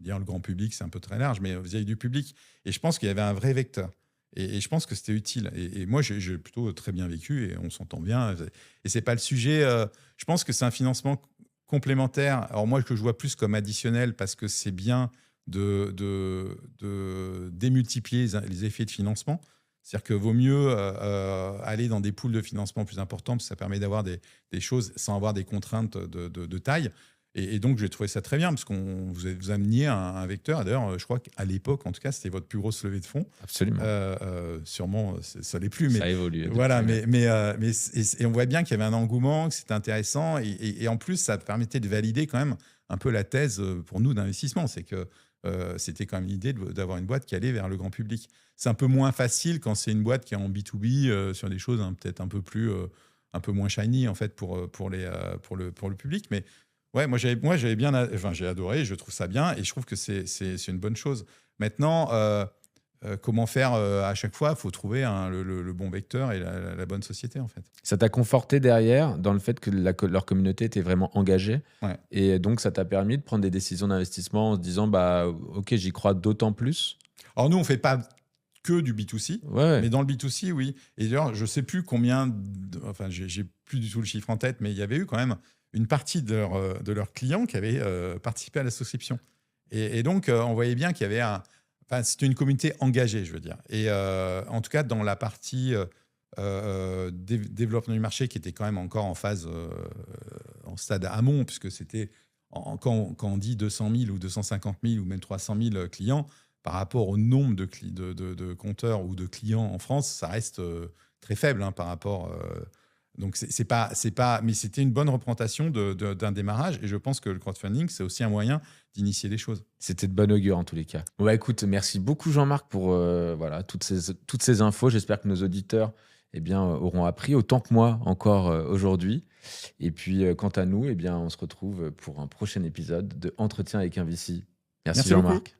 Speaker 1: Dire le grand public, c'est un peu très large, mais vis-à-vis du public. Et je pense qu'il y avait un vrai vecteur. Et je pense que c'était utile. Et moi, j'ai plutôt très bien vécu et on s'entend bien. Et c'est pas le sujet. Je pense que c'est un financement complémentaire. Alors moi, que je vois plus comme additionnel parce que c'est bien de démultiplier les effets de financement. C'est-à-dire qu'il vaut mieux aller dans des pools de financement plus importants parce que ça permet d'avoir des choses sans avoir des contraintes de taille. Et donc, j'ai trouvé ça très bien parce qu'on vous ameniez un vecteur. D'ailleurs, je crois qu'à l'époque, en tout cas, c'était votre plus grosse levée de fonds.
Speaker 2: Absolument.
Speaker 1: Sûrement, ça l'est plus. Mais,
Speaker 2: ça a évolué.
Speaker 1: Voilà, et on voit bien qu'il y avait un engouement, que c'était intéressant. Et en plus, ça permettait de valider quand même un peu la thèse pour nous d'investissement. C'est que c'était quand même l'idée d'avoir une boîte qui allait vers le grand public. C'est un peu moins facile quand c'est une boîte qui est en B2B sur des choses peut-être un peu moins shiny en fait pour le public. Mais ouais, moi j'avais bien, j'ai adoré, je trouve ça bien et je trouve que c'est une bonne chose. Maintenant, comment faire à chaque fois? Il faut trouver le bon vecteur et la bonne société en fait.
Speaker 2: Ça t'a conforté derrière dans le fait que leur communauté était vraiment engagée.
Speaker 1: Ouais.
Speaker 2: Et donc, ça t'a permis de prendre des décisions d'investissement en se disant, OK, j'y crois d'autant plus.
Speaker 1: Alors nous, on ne fait pas que du B2C,
Speaker 2: Ouais.
Speaker 1: mais dans le B2C, oui. Et d'ailleurs, je ne sais plus combien, j'ai plus du tout le chiffre en tête, mais il y avait eu quand même une partie de leurs clients qui avaient participé à la souscription. Et donc, on voyait bien qu'il y avait c'était une communauté engagée, je veux dire. Et en tout cas, dans la partie développement du marché qui était quand même encore en phase, en stade amont, puisque c'était, quand on dit 200 000 ou 250 000 ou même 300 000 clients, par rapport au nombre de compteurs ou de clients en France, ça reste très faible par rapport... donc, c'est pas, mais c'était une bonne représentation d'un démarrage. Et je pense que le crowdfunding, c'est aussi un moyen d'initier les choses.
Speaker 2: C'était de bon augure en tous les cas. Bon, écoute, merci beaucoup Jean-Marc pour toutes ces infos. J'espère que nos auditeurs auront appris autant que moi encore aujourd'hui. Et puis, quant à nous, on se retrouve pour un prochain épisode de Entretien avec un VC. Merci Jean-Marc.